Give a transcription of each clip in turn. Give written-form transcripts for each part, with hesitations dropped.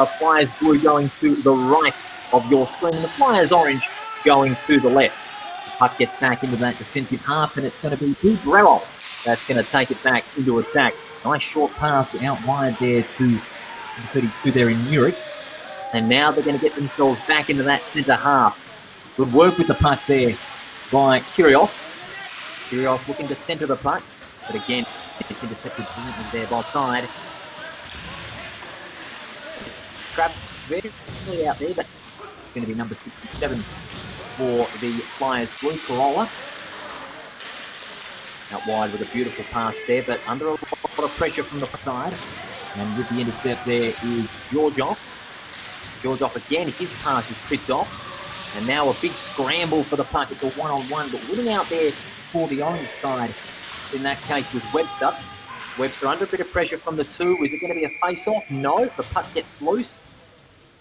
Flyers blue going to the right of your screen, and the Flyers orange going to the left. The puck gets back into that defensive half, and it's going to be Pete Brerol that's going to take it back into attack. Nice short pass out wide there to 32 there in Murick. And now they're going to get themselves back into that centre half. Good work with the puck there by Kyrgios. Kyrgios looking to centre the puck, but again, it's intercepted there by side. Trap very out there, but it's going to be number 67 for the Flyers blue, Corolla. Out wide with a beautiful pass there, but under a lot of pressure from the side. And with the intercept there is Georgioff. Georgioff again, his pass is picked off. And now a big scramble for the puck. It's a one-on-one, but winning out there for the orange side in that case was Webster. Webster under a bit of pressure from the two. Is it going to be a face-off? No, the puck gets loose.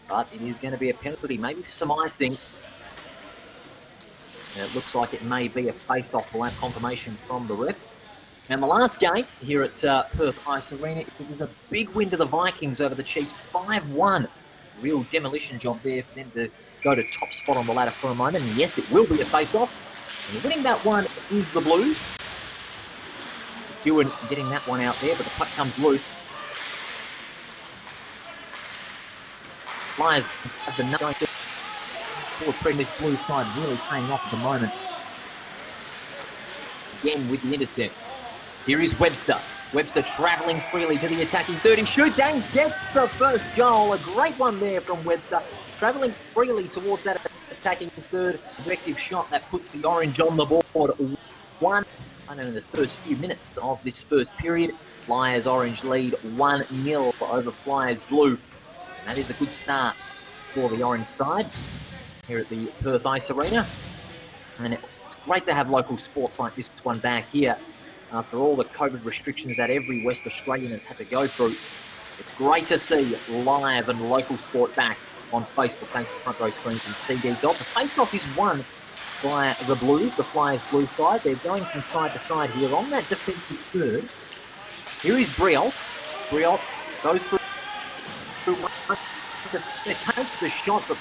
But it is going to be a penalty, maybe some icing. And it looks like it may be a face-off. We'll have confirmation from the refs. And the last game here at Perth Ice Arena, it was a big win to the Vikings over the Chiefs, 5-1. Real demolition job there for them to go to top spot on the ladder for a moment. And yes, it will be a face-off. And winning that one is the Blues. Ewan getting that one out there, but the puck comes loose. Flyers have the number forward pregnant blue side really paying off at the moment. Again with the intercept. Here is Webster. Webster travelling freely to the attacking third. He shoots and gets the first goal. A great one there from Webster. Travelling freely towards that attacking third. Effective shot that puts the orange on the board. One, I don't know, the first few minutes of this first period. Flyers orange lead 1-0 over Flyers blue. And that is a good start for the orange side here at the Perth Ice Arena. And it's great to have local sports like this one back here after all the COVID restrictions that every West Australian has had to go through. It's great to see live and local sport back on Facebook thanks to Front Row Screens and CD Dot. The face-off is won by the Blues, the Flyers blue side. They're going from side to side here on that defensive third. Here is Brialt. Brialt goes through. Takes the shot, but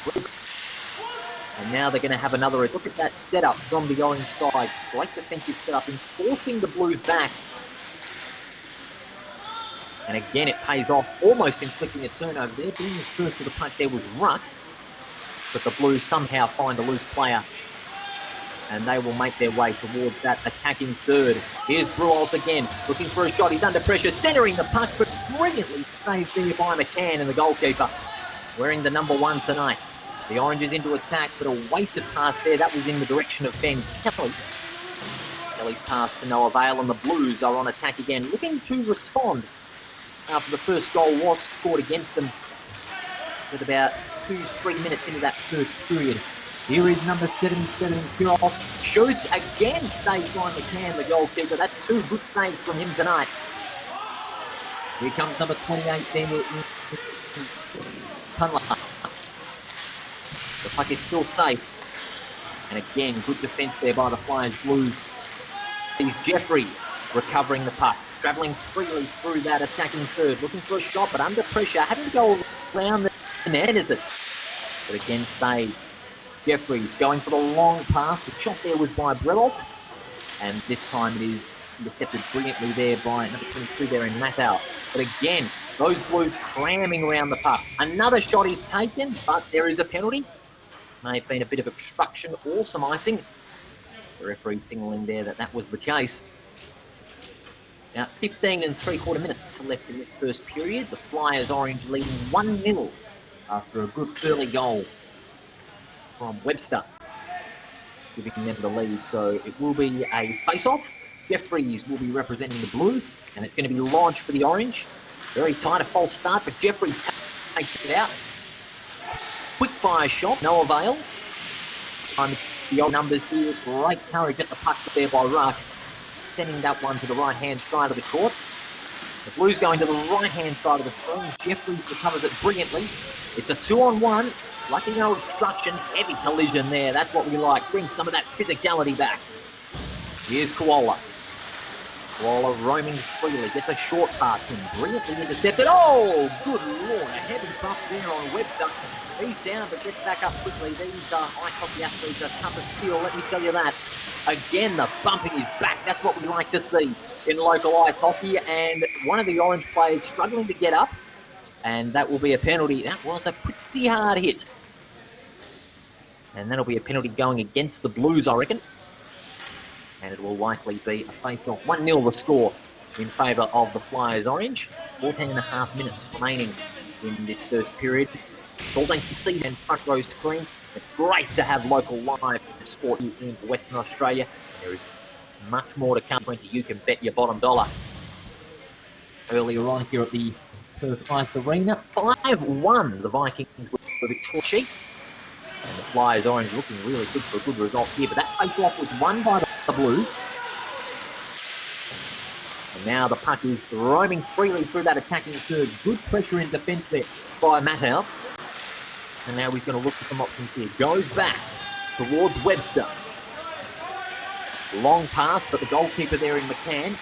and now they're going to have another look at that setup from the orange side. Great defensive setup, enforcing the Blues back. And again, it pays off, almost inflicting a turnover there. Being the first of the punt there was Ruck, but the Blues somehow find a loose player, and they will make their way towards that attacking third. Here's Brualt again, looking for a shot. He's under pressure, centering the puck, but brilliantly saved there by McCann and the goalkeeper, wearing the number 1 tonight. The orange is into attack, but a wasted pass there. That was in the direction of Ben Kelly. Kelly's pass to no avail, and the Blues are on attack again, looking to respond after the first goal was scored against them with about 2-3 minutes into that first period. Here is number 77, Kyrgios. Shoots again, saved by McCann, the goalkeeper. That's 2 good saves from him tonight. Here comes number 28, Daniel Punla. The puck is still safe. And again, good defence there by the Flyers Blues. These Jeffries recovering the puck, travelling freely through that attacking third, looking for a shot, but under pressure, having to go around the net, is it? But again, saved. Jeffries going for the long pass. The shot there was by Brelot. And this time it is intercepted brilliantly there by number 22 there in Mathau. But again, those Blues cramming around the puck. Another shot is taken, but there is a penalty. May have been a bit of obstruction or some icing. The referee signalling there that that was the case. Now, 15 3/4 minutes left in this first period. The Flyers orange leading 1-0 after a good early goal from Webster, giving them the lead. So it will be a face-off. Jeffries will be representing the blue, and it's going to be Lodge for the orange. Very tight, a false start, but Jeffries takes it out. Quick fire shot, no avail. The old numbers here, great courage at the puck there by Ruck, sending that one to the right-hand side of the court. The Blues going to the right-hand side of the screen. Jeffries recovers it brilliantly. It's a 2-on-1. Lucky no obstruction, heavy collision there. That's what we like. Bring some of that physicality back. Here's Koala. Waller roaming freely, gets a short pass in, brilliantly intercepted. Oh, good lord, a heavy buff there on Webster. He's down but gets back up quickly. These ice hockey athletes are tough as steel, let me tell you that. Again, the bumping is back. That's what we like to see in local ice hockey. And one of the Orange players struggling to get up. And that will be a penalty. That was a pretty hard hit. And that'll be a penalty going against the Blues, I reckon. And it will likely be a face-off. 1-0 the score in favour of the Flyers Orange. 14.5 minutes remaining in this first period. All thanks to Steve and Front Row Screen. It's great to have local live sport in Western Australia. There is much more to come. You can bet your bottom dollar. Earlier on here at the Perth Ice Arena, 5-1 the Vikings with the Victoria Chiefs. And the Flyers Orange looking really good for a good result here. But that face-off was won by the Blues. And now the puck is roaming freely through that attacking third. Good pressure in defence there by Mattel. And now he's going to look for some options here. Goes back towards Webster. Long pass, but the goalkeeper there in McCann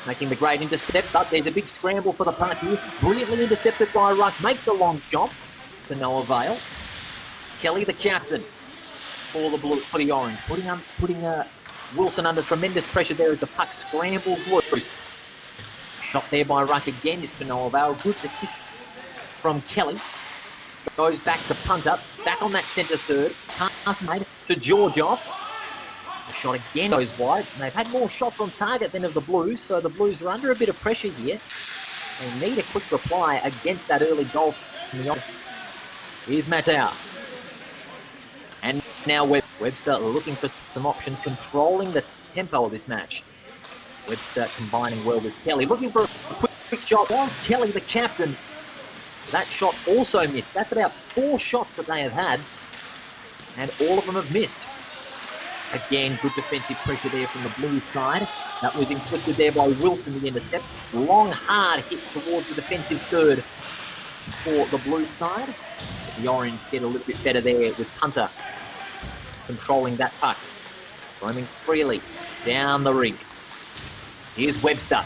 making the great intercept. But there's a big scramble for the puck here. Brilliantly intercepted by Ruck. Make the long shot to no avail. Kelly, the captain for the Orange, putting Wilson under tremendous pressure there as the puck scrambles loose. Shot there by Ruck again is to no avail. Good assist from Kelly. Goes back to Punter, back on that centre third. Passes to Georgioff. The shot again goes wide. And they've had more shots on target than of the Blues, so the Blues are under a bit of pressure here. They need a quick reply against that early goal from the Orange. Here's Matau. And now Webster looking for some options, controlling the tempo of this match. Webster combining well with Kelly. Looking for a quick shot. Was Kelly the captain? That shot also missed. That's about 4 shots that they have had, and all of them have missed. Again, good defensive pressure there from the Blues side. That was inflicted there by Wilson, the intercept. Long, hard hit towards the defensive third for the Blues side. The Orange get a little bit better there with Punter controlling that puck. Roaming freely down the rink. Here's Webster.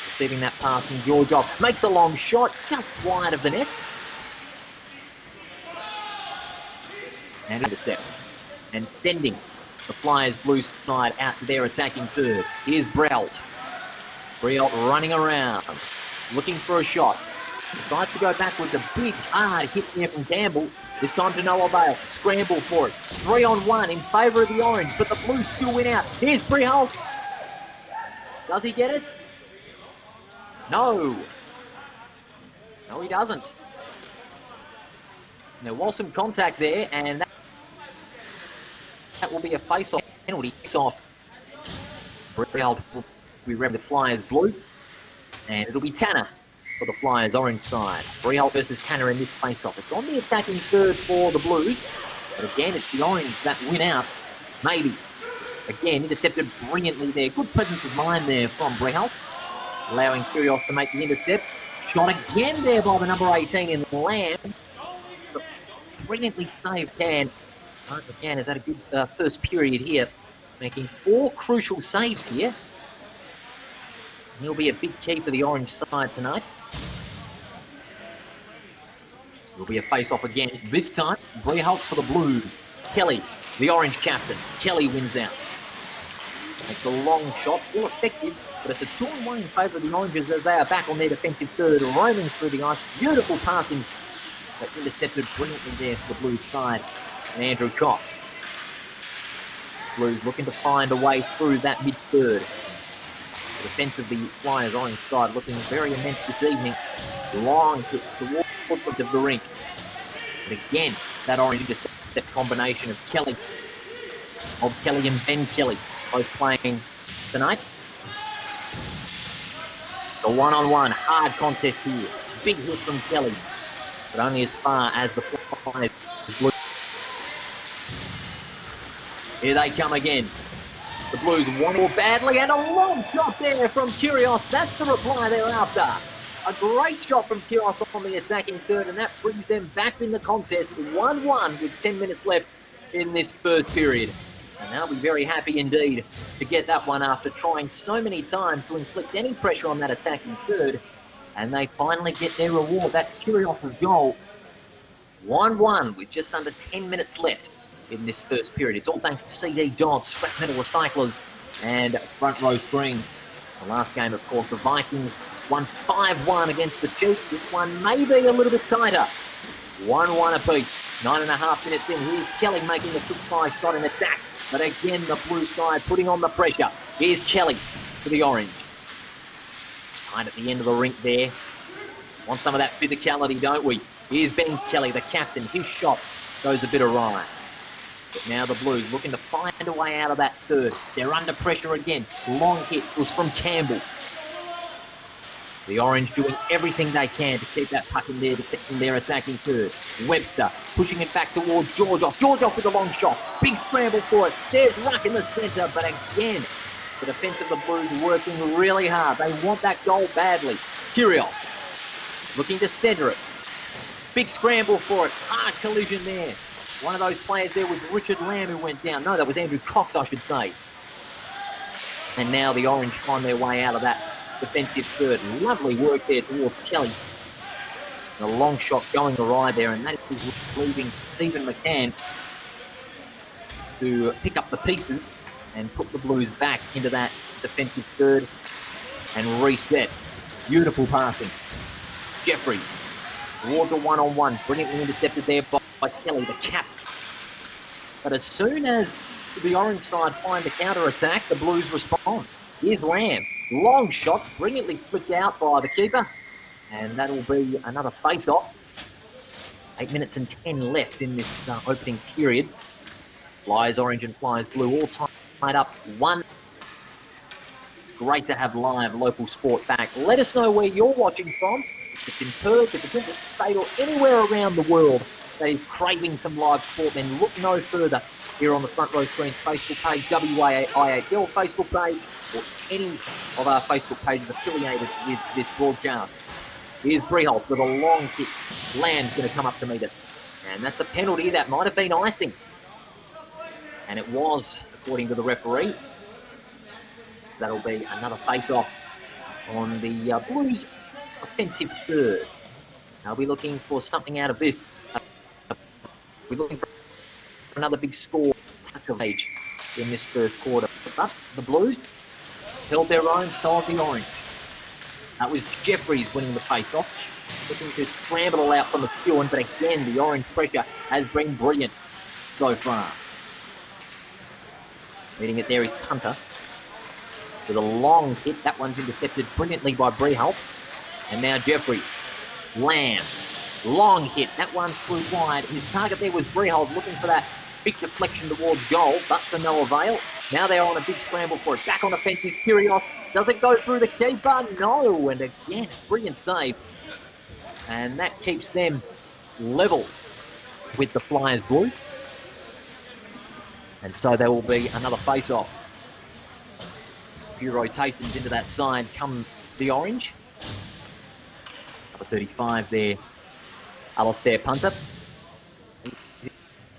Receiving that pass from Georgioff. Makes the long shot just wide of the net. And intercept. And sending the Flyers blue side out to their attacking third. Here's Brault. Brault running around. Looking for a shot. Decides to go back with a big hard hit there from Campbell. This time to no avail. Scramble for it. 3-on-1 in favour of the Orange, but the Blues still win out. Here's Brault. Does he get it? No. No, he doesn't. There was some contact there, and that will be a face-off penalty. Face-off. Brault will be repping the Flyers blue, and it'll be Tanner for the Flyers orange side. Brault versus Tanner in this face-off. It's on the attacking third for the Blues, but again, it's the Orange that win out. Maybe. Again, intercepted brilliantly there. Good presence of mind there from Brault, allowing Kyrgios to make the intercept. Shot again there by the number 18 in Lamb. Brilliantly saved Can. Mark McCann has had a good first period here, making 4 crucial saves here. He'll be a big key for the Orange side tonight. Will be a face-off again. This time, Brault for the Blues. Kelly, the Orange captain. Kelly wins out. Makes a long shot, all effective, but it's a 2-on-1 in favour of the Oranges as they are back on their defensive third, roaming through the ice. Beautiful passing, but intercepted brilliantly there for the Blues side. And Andrew Cox. Blues looking to find a way through that mid-third. The defence of the Flyers orange side looking very immense this evening. Long hit towards the rink. But again, it's that orange intercept combination of Kelly and Ben Kelly, both playing tonight. The 1-on-1, hard contest here. Big hit from Kelly, but only as far as the Flyers blue. Here they come again. The Blues want more badly, and a long shot there from Kyrgios. That's the reply they're after. A great shot from Kyrgios on the attacking third, and that brings them back in the contest 1-1 with 10 minutes left in this first period. And they'll be very happy indeed to get that one after trying so many times to inflict any pressure on that attacking third. And they finally get their reward. That's Kyrgios's goal. 1-1 with just under 10 minutes left in this first period. It's all thanks to CD Dodds, Scrap Metal Recyclers, and Front Row Screens. The last game, of course, the Vikings won 5-1 against the Chiefs. This one may be a little bit tighter. 1-1 apiece. 9.5 minutes in. Here's Kelly making the quick fire shot in attack. But again, the blue side putting on the pressure. Here's Kelly for the orange. Tight at the end of the rink there. Want some of that physicality, don't we? Here's Ben Kelly, the captain. His shot goes a bit awry. But now the Blues looking to find a way out of that third. They're under pressure again. Long hit was from Campbell. The Orange doing everything they can to keep that puck in there, defending their attacking third. Webster pushing it back towards Georgioff. Georgioff with a long shot. Big scramble for it. There's Ruck in the centre, but again, the defence of the Blues working really hard. They want that goal badly. Kyrgios looking to centre it. Big scramble for it. Hard collision there. One of those players there was Richard Lamb who went down. No, that was Andrew Cox, I should say. And now the Orange find their way out of that defensive third. Lovely work there towards Kelly. The long shot going awry there, and that is leaving Stephen McCann to pick up the pieces and put the Blues back into that defensive third and reset. Beautiful passing. Jeffrey towards a one-on-one. Brilliantly intercepted there by Kelly, the captain. But as soon as the Orange side find the counter-attack, the Blues respond. Here's Lamb. Long shot, brilliantly flicked out by the keeper. And that'll be another face-off. 8 minutes and 10 left in this opening period. Flyers orange and Flyers blue all tied up 1. It's great to have live local sport back. Let us know where you're watching from. If it's in Perth, if it's in the state, or anywhere around the world that is craving some live sport, then look no further here on the Front Row Screens Facebook page, WAIHL Facebook page, or any of our Facebook pages affiliated with this broadcast. Here's Breholt with a long kick. Lamb's going to come up to meet it. And that's a penalty. That might have been icing. And it was, according to the referee. That'll be another face-off on the Blues offensive third. I'll be looking for something out of this. We're looking for another big score, touch of age in this first quarter. But the Blues held their own, so of the Orange. That was Jeffries winning the face-off, looking to scramble out from the McEwen, but again, the Orange pressure has been brilliant so far. Leading it there is Punter with a long hit. That one's intercepted brilliantly by Breholt. And now Jeffries. Lamb. Long hit. That one flew wide. His target there was Breholt, looking for that big deflection towards goal, but to no avail. Now they're on a big scramble for it. Back on the fence is Kyrgios. Does it go through the keeper? No. And again, brilliant save. And that keeps them level with the Flyers blue. And so there will be another face-off. A few rotations into that side come the Orange. Number 35 there, Alistair Punter. He's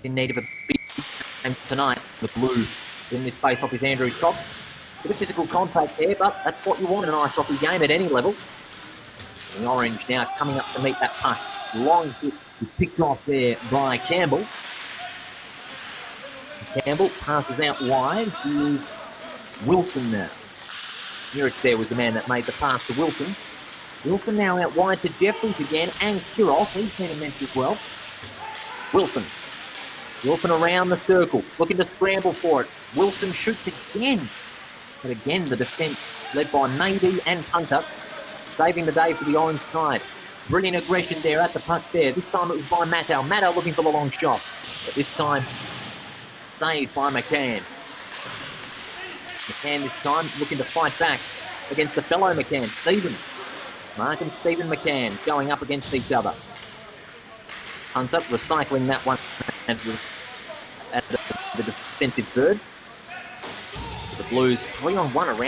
in need of a big game tonight. The blue in this face-off is Andrew Cox. Bit of physical contact there, but that's what you want in an ice hockey game at any level. The Orange now coming up to meet that puck. Long hit is picked off there by Campbell. Campbell passes out wide. Here's Wilson now. Nearich there was the man that made the pass to Wilson. Wilson now out wide to Jeffries again, and Kyrgios. He's been immense as well. Wilson. Wilson around the circle, looking to scramble for it. Wilson shoots again. But again, the defence led by Navy and Punter, saving the day for the Orange side. Brilliant aggression there at the puck there. This time it was by Matto. Matto looking for the long shot. But this time, saved by McCann. McCann this time looking to fight back against the fellow McCann, Stephen. Mark and Stephen McCann going up against each other. Hunter recycling that one at the defensive third. The Blues 3-on-1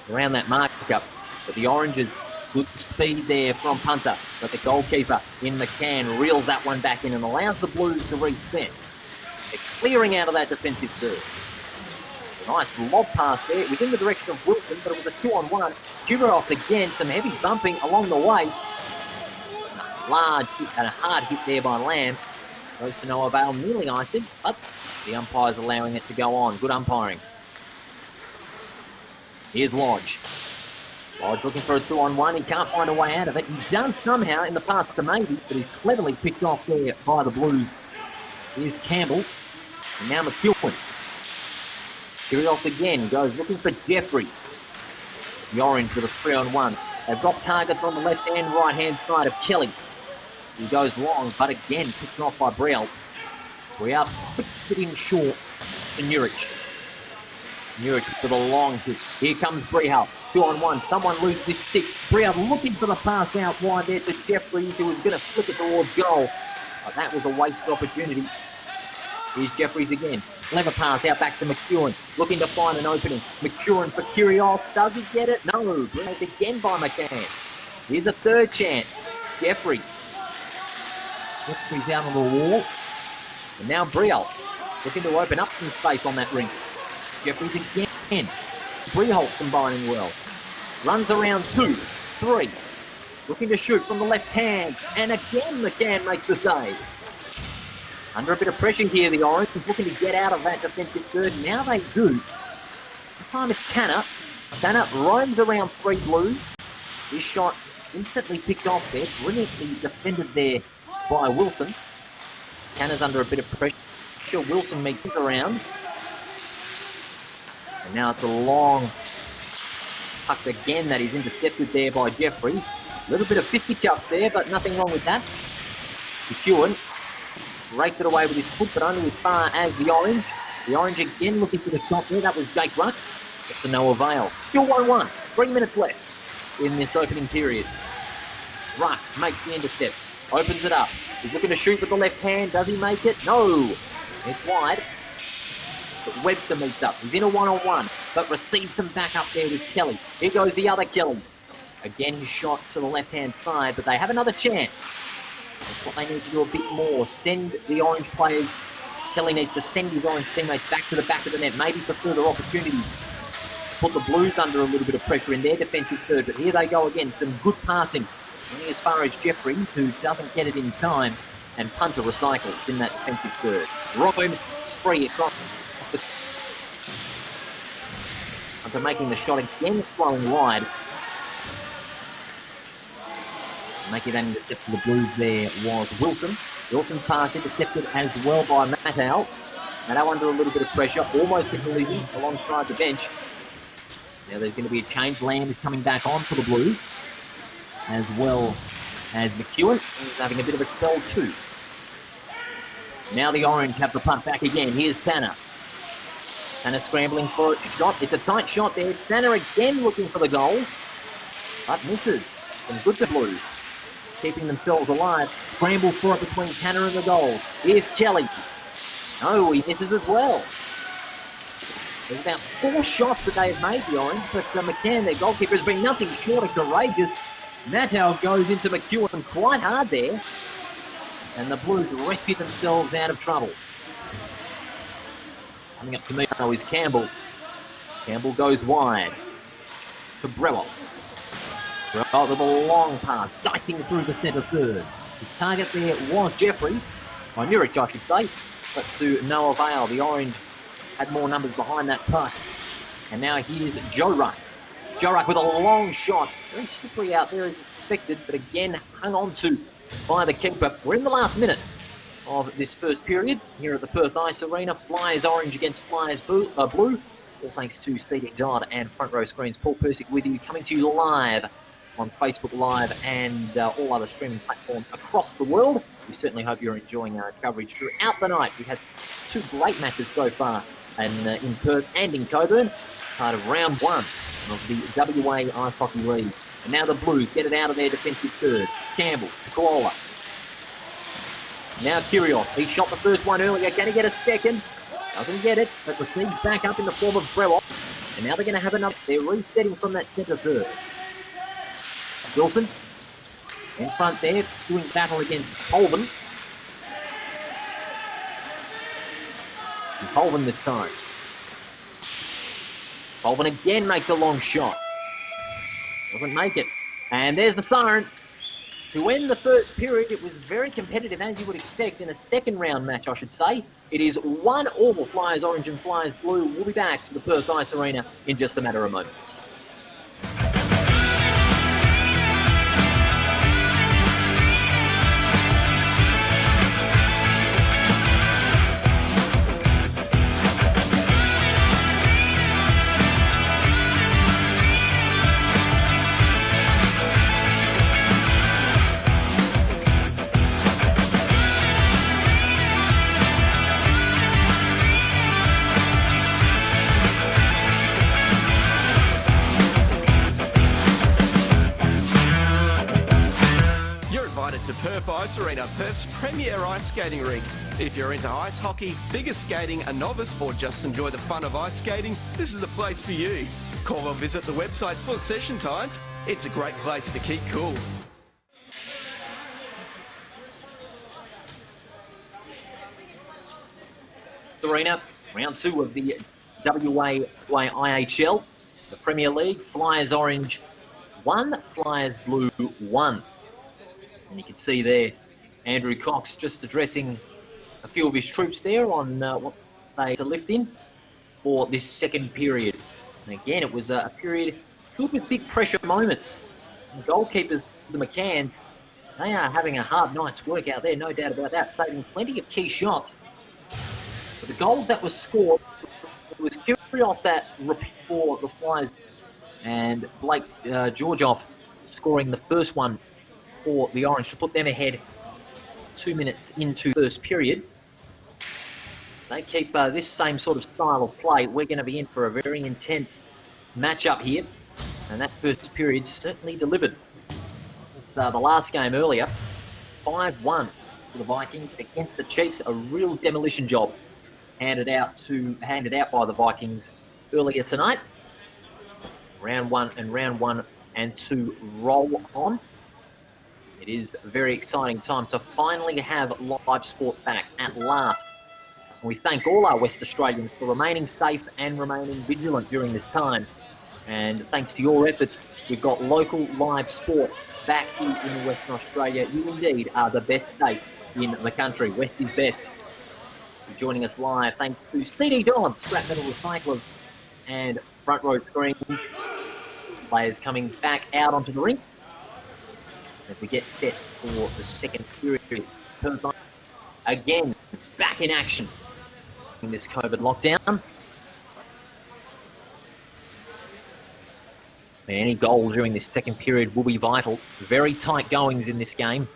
around that mark-up. But the Oranges, good speed there from Punter. But the goalkeeper in McCann reels that one back in and allows the Blues to reset. They're clearing out of that defensive third. Nice lob pass there. It was in the direction of Wilson, but it was a 2-on-1. Kyrgios again, some heavy bumping along the way. Large hit and a hard hit there by Lamb. Goes to no avail, nearly icing, but the umpire's allowing it to go on. Good umpiring. Here's Lodge. Lodge looking for a 2-on-1. He can't find a way out of it. He does somehow in the pass to Maybe, but he's cleverly picked off there by the Blues. Here's Campbell. And now McEwen. Kyrgios again goes looking for Jeffries. The Orange with a 3-on-1. They've got targets on the left and right-hand side of Kelly. He goes long, but again picked off by Brielle. Brielle puts it in short to Nurich. Nurich with a long hit. Here comes Brielle. 2-on-1. Someone loses his stick. Brielle looking for the pass out wide there to Jeffries, who was going to flick it towards goal. But that was a wasted opportunity. Here's Jeffries again. Clever pass out back to McEwen. Looking to find an opening. McEwen for Kyrgios. Does he get it? No. Brought again by McCann. Here's a third chance. Jeffries. Jeffries out on the wall. And now Brielle looking to open up some space on that ring. Jeffries again. Brielle combining well. Runs around 2, 3. Looking to shoot from the left hand. And again McCann makes the save. Under a bit of pressure here, the Orange is looking to get out of that defensive third. Now they do. This time it's Tanner. Tanner roams around 3 Blues. His shot instantly picked off there. Brilliantly defended there by Wilson. Tanner's under a bit of pressure. Wilson meets it around. And now it's a long puck again that is intercepted there by Jeffries. A little bit of fisticuffs there, but nothing wrong with that. McEwen rakes it away with his foot, but only as far as the Orange. The Orange again looking for the shot there. That was Jake Ruck. It's to no avail. Still 1-1. 3 minutes left in this opening period. Ruck makes the intercept. Opens it up. He's looking to shoot with the left hand. Does he make it? No. It's wide. But Webster meets up. He's in a 1-on-1, but receives some back up there with Kelly. Here goes the other Kelly. Again, his shot to the left-hand side, but they have another chance. That's what they need to do a bit more. Send the Orange players. Kelly needs to send his Orange teammates back to the back of the net, maybe for further opportunities. Put the Blues under a little bit of pressure in their defensive third, but here they go again. Some good passing. Only as far as Jeffries, who doesn't get it in time, and Punter recycles in that defensive third. Robbins free across the... After making the shot again, throwing wide. Making that intercept for the Blues there was Wilson. Wilson pass intercepted as well by Matau. Matau under a little bit of pressure, almost a collision alongside the bench. Now there's going to be a change. Lamb is coming back on for the Blues, as well as McEwen. He's having a bit of a spell too. Now the Orange have the punt back again. Here's Tanner. Tanner scrambling for a shot. It's a tight shot there. Tanner again looking for the goals, but misses. And good to Blues. Keeping themselves alive. Scramble for it between Tanner and the goal. Here's Kelly. No, he misses as well. There's about 4 shots that they have made, the Orange, but McCann, their goalkeeper, has been nothing short of courageous. Matau goes into McEwen quite hard there, and the Blues rescue themselves out of trouble. Coming up to me now is Campbell. Campbell goes wide to Brewell. Brewell with a long pass, dicing through the centre third. His target there was Jeffries, or Nurich, I should say, but to no avail. The Orange had more numbers behind that puck. And now here's Joe Ruck. Joe Ruck with a long shot. Very slippery out there as expected, but again hung on to by the keeper. We're in the last minute of this first period here at the Perth Ice Arena. Flyers Orange against Flyers Blue. All thanks to CD Dodd and Front Row Screens. Paul Persick with you, coming to you live on Facebook Live and all other streaming platforms across the world. We certainly hope you're enjoying our coverage throughout the night. We've had 2 great matches so far in Perth and in Coburn, part of round 1 of the WA Ice Hockey League. And now the Blues get it out of their defensive third. Campbell to Koala. Now Kyrgios. He shot the first one earlier. Can he get a second? Doesn't get it, but receives back up in the form of Brewell. And now they're going to have another. They're resetting from that centre third. Wilson in front there, doing battle against Colvin. Colvin this time. Colvin again makes a long shot. Doesn't make it. And there's the siren. To end the first period, it was very competitive, as you would expect, in a second round match, I should say. It is 1-1, Flyers Orange and Flyers Blue. We'll be back to the Perth Ice Arena in just a matter of moments. To Perth Ice Arena, Perth's premier ice skating rink. If you're into ice hockey, figure skating, a novice, or just enjoy the fun of ice skating, this is the place for you. Call or visit the website for session times. It's a great place to keep cool. Arena, round 2 of the WA IHL, the Premier League. Flyers Orange 1, Flyers Blue 1. And you can see there, Andrew Cox just addressing a few of his troops there on what they to lift in for this second period. And again, it was a period filled with big pressure moments. The goalkeepers, the McCanns, they are having a hard night's work out there, no doubt about that, saving plenty of key shots. But the goals that were scored, it was Kyrgios that for the Flyers, and Blake Georgioff scoring the first one for the Orange to put them ahead 2 minutes into the first period. They keep this same sort of style of play. We're going to be in for a very intense matchup here, and that first period certainly delivered. It's the last game earlier, 5-1 to the Vikings against the Chiefs. A real demolition job handed out by the Vikings earlier tonight. Round 1 and 2 roll on. It is a very exciting time to finally have live sport back at last. And we thank all our West Australians for remaining safe and remaining vigilant during this time. And thanks to your efforts, we've got local live sport back here in Western Australia. You indeed are the best state in the country. West is best. You're joining us live thanks to CD Dodd, Scrap Metal Recyclers, and Front Row Screens. Players coming back out onto the rink as we get set for the second period. Again, back in action in this COVID lockdown. Any goal during this second period will be vital. Very tight goings in this game.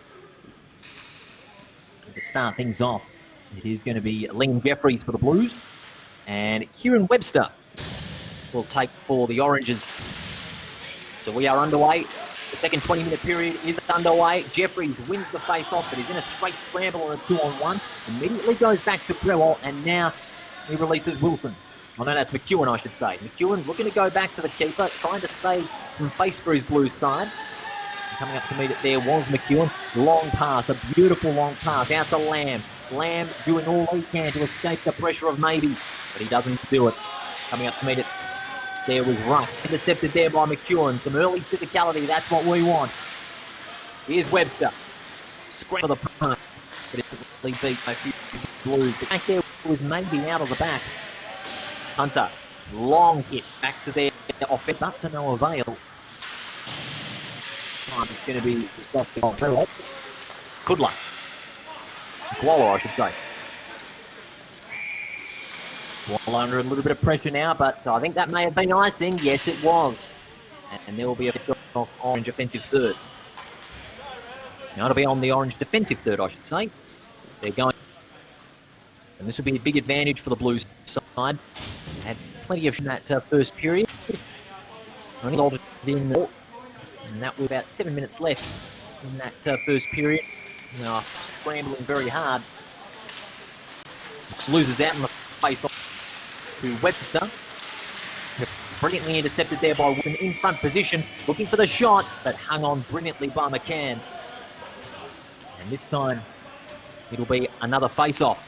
To start things off, it is going to be Liam Jeffries for the Blues, and Kieran Webster will take for the Oranges. So we are underway. The second 20-minute period is underway. Jeffries wins the face-off, but he's in a straight scramble on a 2-on-1. Immediately goes back to Brewell, and now he releases Wilson. Oh, no, that's McEwen, I should say. McEwen looking to go back to the keeper, trying to save some face for his Blues side. And coming up to meet it there was McEwen. Long pass, a beautiful long pass out to Lamb. Lamb doing all he can to escape the pressure of Maybe, but he doesn't do it. Coming up to meet it there was Ruff. Intercepted there by McEwen. Some early physicality, that's what we want. Here's Webster. Scramble the punt, but it's beat by a few Blues. The back there was Maybe out of the back. Hunter, long hit back to their offense. That's a no avail. Time it's going to be good luck. Koala, I should say. Koala under a little bit of pressure now, but I think that may have been icing. Yes, it was. And there will be a Orange offensive third. Now it'll be on the Orange defensive third, I should say. They're going. And this will be a big advantage for the Blues side. Had plenty of in that first period. Only rolled it in, and that was about 7 minutes left in that first period. Now scrambling very hard. Loses out in the face off to Webster. Brilliantly intercepted there by Wilson in front position, looking for the shot, but hung on brilliantly by McCann. And this time it'll be another face-off.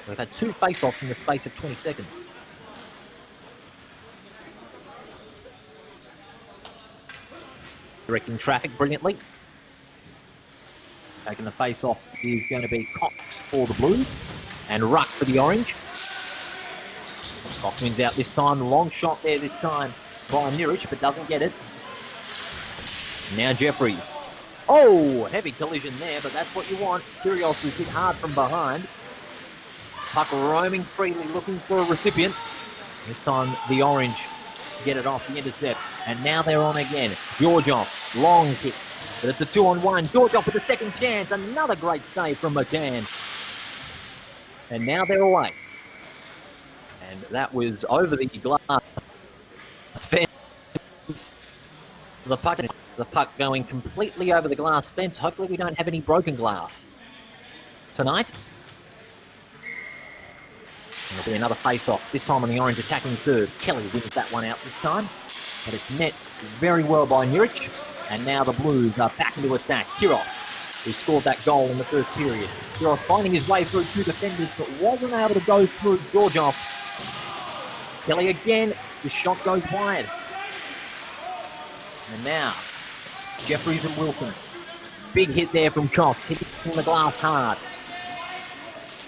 We've had two face-offs in the space of 20 seconds. directing traffic brilliantly. Taking the face off is going to be Cox for the Blues and Ruck for the Orange. Cox wins out this time. Long shot there this time by Nurich, but doesn't get it. Now Jeffrey. Oh, heavy collision there, but that's what you want. Kyrgios was hit hard from behind. Puck roaming freely, looking for a recipient. This time the Orange get it off the intercept. And now they're on again. Georgioff, long kick. But it's a 2-on-1. Georgioff with a second chance. Another great save from McCann. And now they're away. And that was over the glass fence. The puck going completely over the glass fence. Hopefully we don't have any broken glass tonight. There'll be another face-off, this time on the Orange attacking third. Kelly wins that one out this time. But it's met very well by Nurich. And now the Blues are back into attack. Kyrgios, who scored that goal in the first period. Kyrgios finding his way through two defenders, but wasn't able to go through Georgioff. Kelly again, the shot goes wide. And now, Jeffries and Wilson. Big hit there from Cox, hitting the glass hard.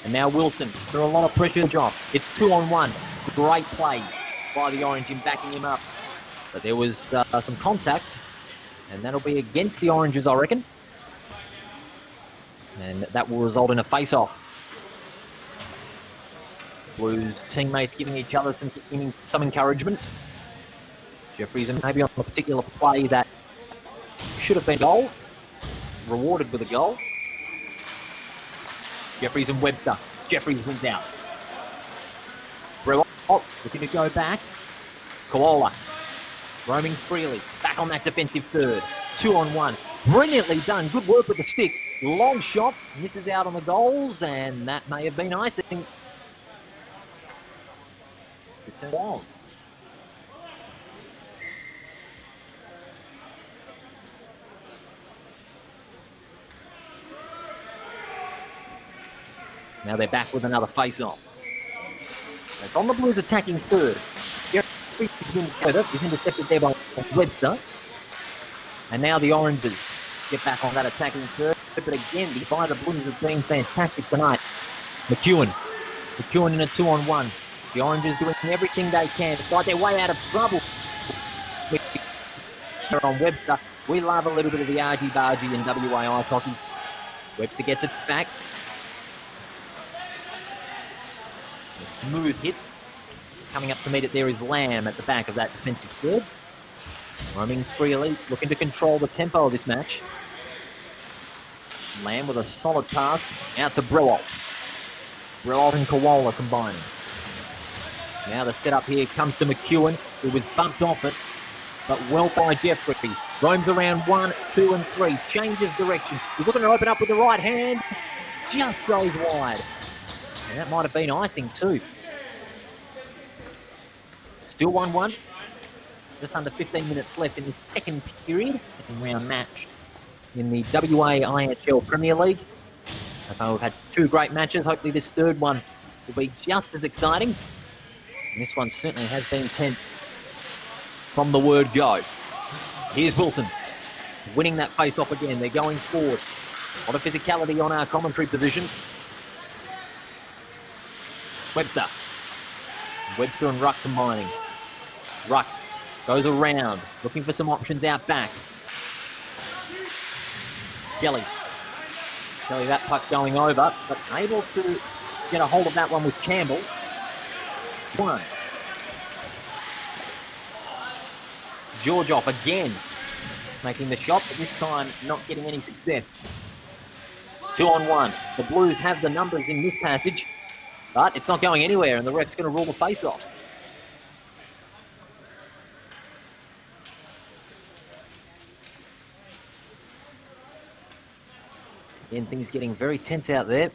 And now Wilson, through a lot of pressure job. It's 2-on-1. Great play by the Orange in backing him up. But there was some contact, and that'll be against the Oranges, I reckon. And that will result in a face-off. Blues teammates giving each other some encouragement. Jeffries maybe on a particular play that should have been a goal, rewarded with a goal. Jeffries and Webster. Jeffries wins out. Brewell looking to go back. Koala roaming freely. Back on that defensive third. 2-on-1. Brilliantly done. Good work with the stick. Long shot. Misses out on the goals, and that may have been icing. It's Wands. Now they're back with another face-off. It's on the Blues attacking third. Is intercepted there by Webster. And now the Oranges get back on that attacking third. But again, by the Blues have been fantastic tonight. McEwen in a 2-on-1. The Oranges doing everything they can to fight their way out of trouble. On Webster, we love a little bit of the argy-bargy in WA ice hockey. Webster gets it back. A smooth hit. Coming up to meet it there is Lamb at the back of that defensive third. Roaming freely, looking to control the tempo of this match. Lamb with a solid pass out to Brewell. Brewell and Koala combining. Now the setup here comes to McEwen, who was bumped off it, but well by Jeffrey. Roams around 1, 2, and 3. Changes direction. He's looking to open up with the right hand. Just goes wide. And that might have been icing too. Still 1-1. Just under 15 minutes left in the second period. Second round match in the WA IHL Premier League. We've had two great matches. Hopefully this third one will be just as exciting. And this one certainly has been tense from the word go. Here's Wilson winning that face-off again. They're going forward. A lot of physicality on our commentary position. Webster and Ruck combining. Ruck goes around, looking for some options out back. Kelly, that puck going over, but able to get a hold of that one was Campbell. One. Georgioff again making the shot, but this time not getting any success. 2-on-1. The Blues have the numbers in this passage, but it's not going anywhere, and the ref's going to rule the face-off. Again, things getting very tense out there.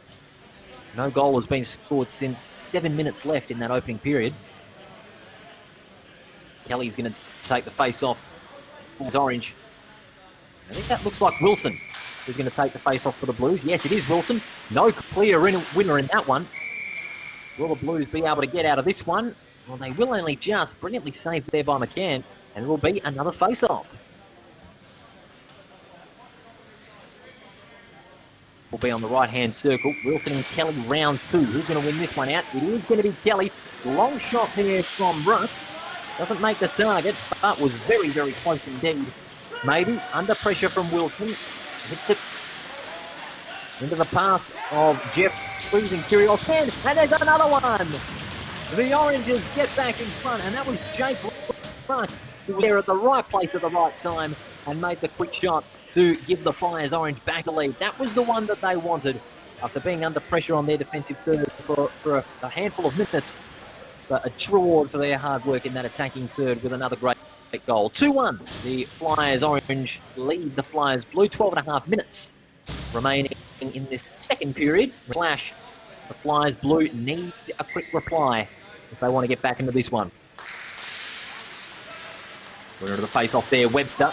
No goal has been scored since 7 minutes left in that opening period. Kelly's going to take the face-off for his Orange. I think that looks like Wilson who's going to take the face-off for the Blues. Yes, it is Wilson. No clear winner in that one. Will the Blues be able to get out of this one? Well, they will only just. Brilliantly saved there by McCann. And it will be another face-off. will be on the right-hand circle. Wilson and Kelly, round 2. Who's going to win this one out? It is going to be Kelly. Long shot there from Ruck. Doesn't make the target, but was very, very close indeed. Maybe under pressure from Wilson. Hits it into the path of Jeffries and Kyrgios. And there's another one. The Oranges get back in front, and that was Jake Ruck, who was there at the right place at the right time and made the quick shot to give the Flyers Orange back a lead. That was the one that they wanted after being under pressure on their defensive third for a handful of minutes. But a reward for their hard work in that attacking third with another great goal. 2-1. The Flyers Orange lead the Flyers Blue. 12.5 minutes remaining in this second period. Flash, the Flyers Blue need a quick reply if they want to get back into this one. We're into the face-off there. Webster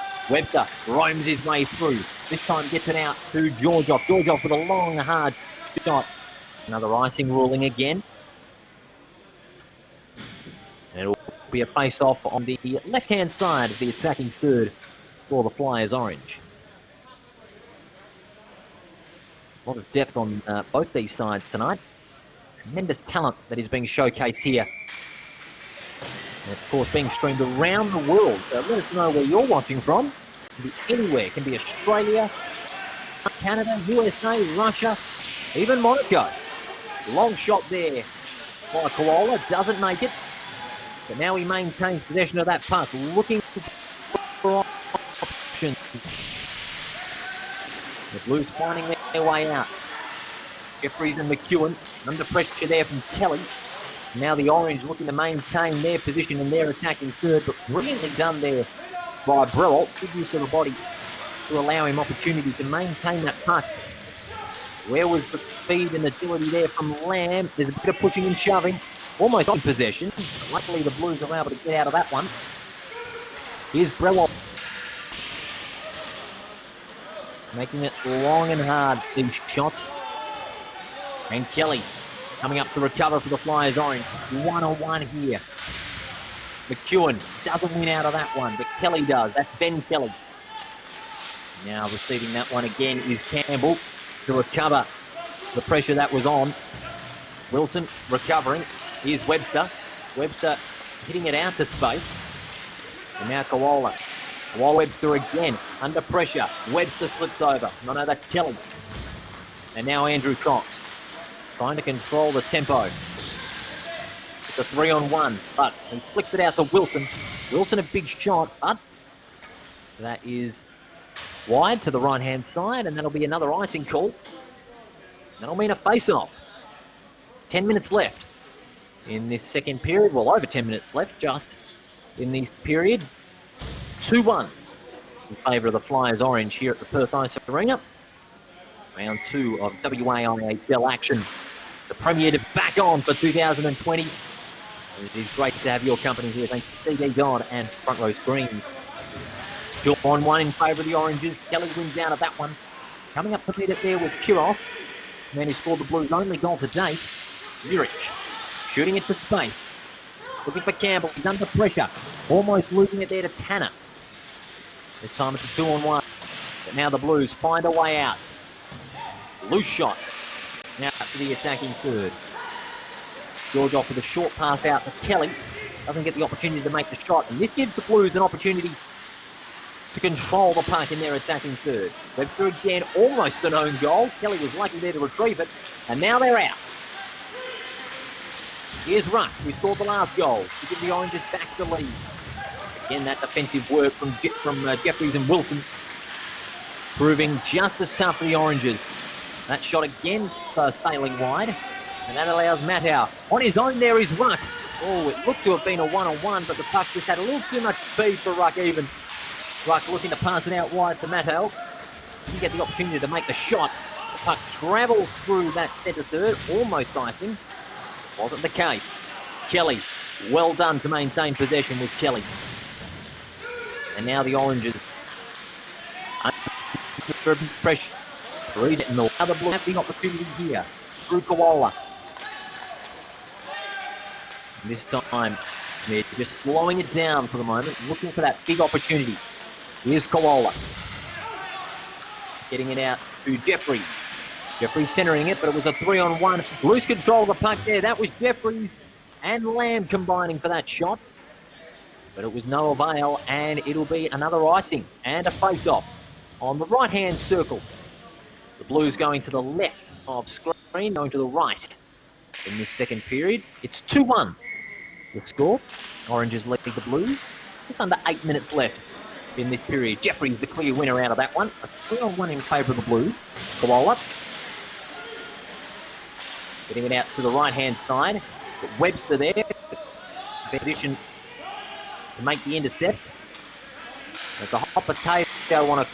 roams his way through. This time gets it out to Georgioff. Georgioff with a long, hard shot. Another icing ruling again. And it'll be a face-off on the left-hand side of the attacking third for the Flyers Orange. A lot of depth on both these sides tonight. Tremendous talent that is being showcased here. And of course, being streamed around the world. So let us know where you're watching from. It can be anywhere. It can be Australia, Canada, USA, Russia, even Monaco. Long shot there by Koala. Doesn't make it. But now he maintains possession of that puck. Looking for options. The Blues finding their way out. Jeffries and McEwen under pressure there from Kelly. Now the Orange looking to maintain their position in their attacking third, but brilliantly done there by Brewell. Good use of the body to allow him opportunity to maintain that puck. Where was the speed and agility there from Lamb? There's a bit of pushing and shoving. Almost on possession. Luckily the Blues are able to get out of that one. Here's Brewell. Making it long and hard, these shots. And Kelly coming up to recover for the Flyers Orange. 1-on-1 here. McEwen doesn't win out of that one, but Kelly does. That's Ben Kelly. Now receiving that one again is Campbell to recover the pressure that was on. Wilson recovering. Here's Webster. Webster hitting it out to space. And now Koala. Webster again under pressure. Webster slips over. No, that's Kelly. And now Andrew Cox trying to control the tempo. It's a 3-on-1, but he flicks it out to Wilson. Wilson a big shot, but that is wide to the right-hand side, and that'll be another icing call. That'll mean a face-off. 10 minutes left in this second period. Well, over 10 minutes left just in this period. 2-1 in favour of the Flyers Orange here at the Perth Ice Arena. Round 2 of WAIHL action. The premiere to back on for 2020. It is great to have your company here. Thanks to CD God and Front Row Screens. 2-on-1 in favour of the Oranges. Kelly wins out of that one. Coming up to meet it there was Kyrgios. The man who scored the Blues' only goal to date. Juric shooting it to space. Looking for Campbell. He's under pressure. Almost losing it there to Tanner. This time it's a 2-on-1. But now the Blues find a way out. Loose shot. Now to the attacking third. Georgioff with a short pass out to Kelly. Doesn't get the opportunity to make the shot. And this gives the Blues an opportunity to control the puck in their attacking third. Webster again, almost an own goal. Kelly was lucky there to retrieve it. And now they're out. Here's Ruck, who scored the last goal to give the Oranges back the lead. Again, that defensive work from Jeffries and Wilson proving just as tough for the Oranges. That shot again sailing wide, and that allows Matau. On his own there is Ruck. Oh, it looked to have been a 1-on-1, but the puck just had a little too much speed for Ruck even. Ruck looking to pass it out wide to Matau. Didn't get the opportunity to make the shot. The puck travels through that centre third, almost icing. Wasn't the case. Kelly, well done to maintain possession with Kelly. And now the Oranges under pressure. Read it, and the other Blue have the opportunity here through Koala. And this time, they're just slowing it down for the moment, looking for that big opportunity. Here's Koala. Getting it out to Jeffries. Jeffries centering it, but it was a 3-on-1. Loose control of the puck there. That was Jeffries and Lamb combining for that shot. But it was no avail, and it'll be another icing and a face-off on the right-hand circle. The Blues going to the left of screen, going to the right in this second period. It's 2-1 the score. Oranges lead the Blues. Just under 8 minutes left in this period. Jeffries the clear winner out of that one. A 3-on-1 in favour of the Blues. Koala getting it out to the right-hand side. But Webster there. Position to make the intercept. At the hot potato on a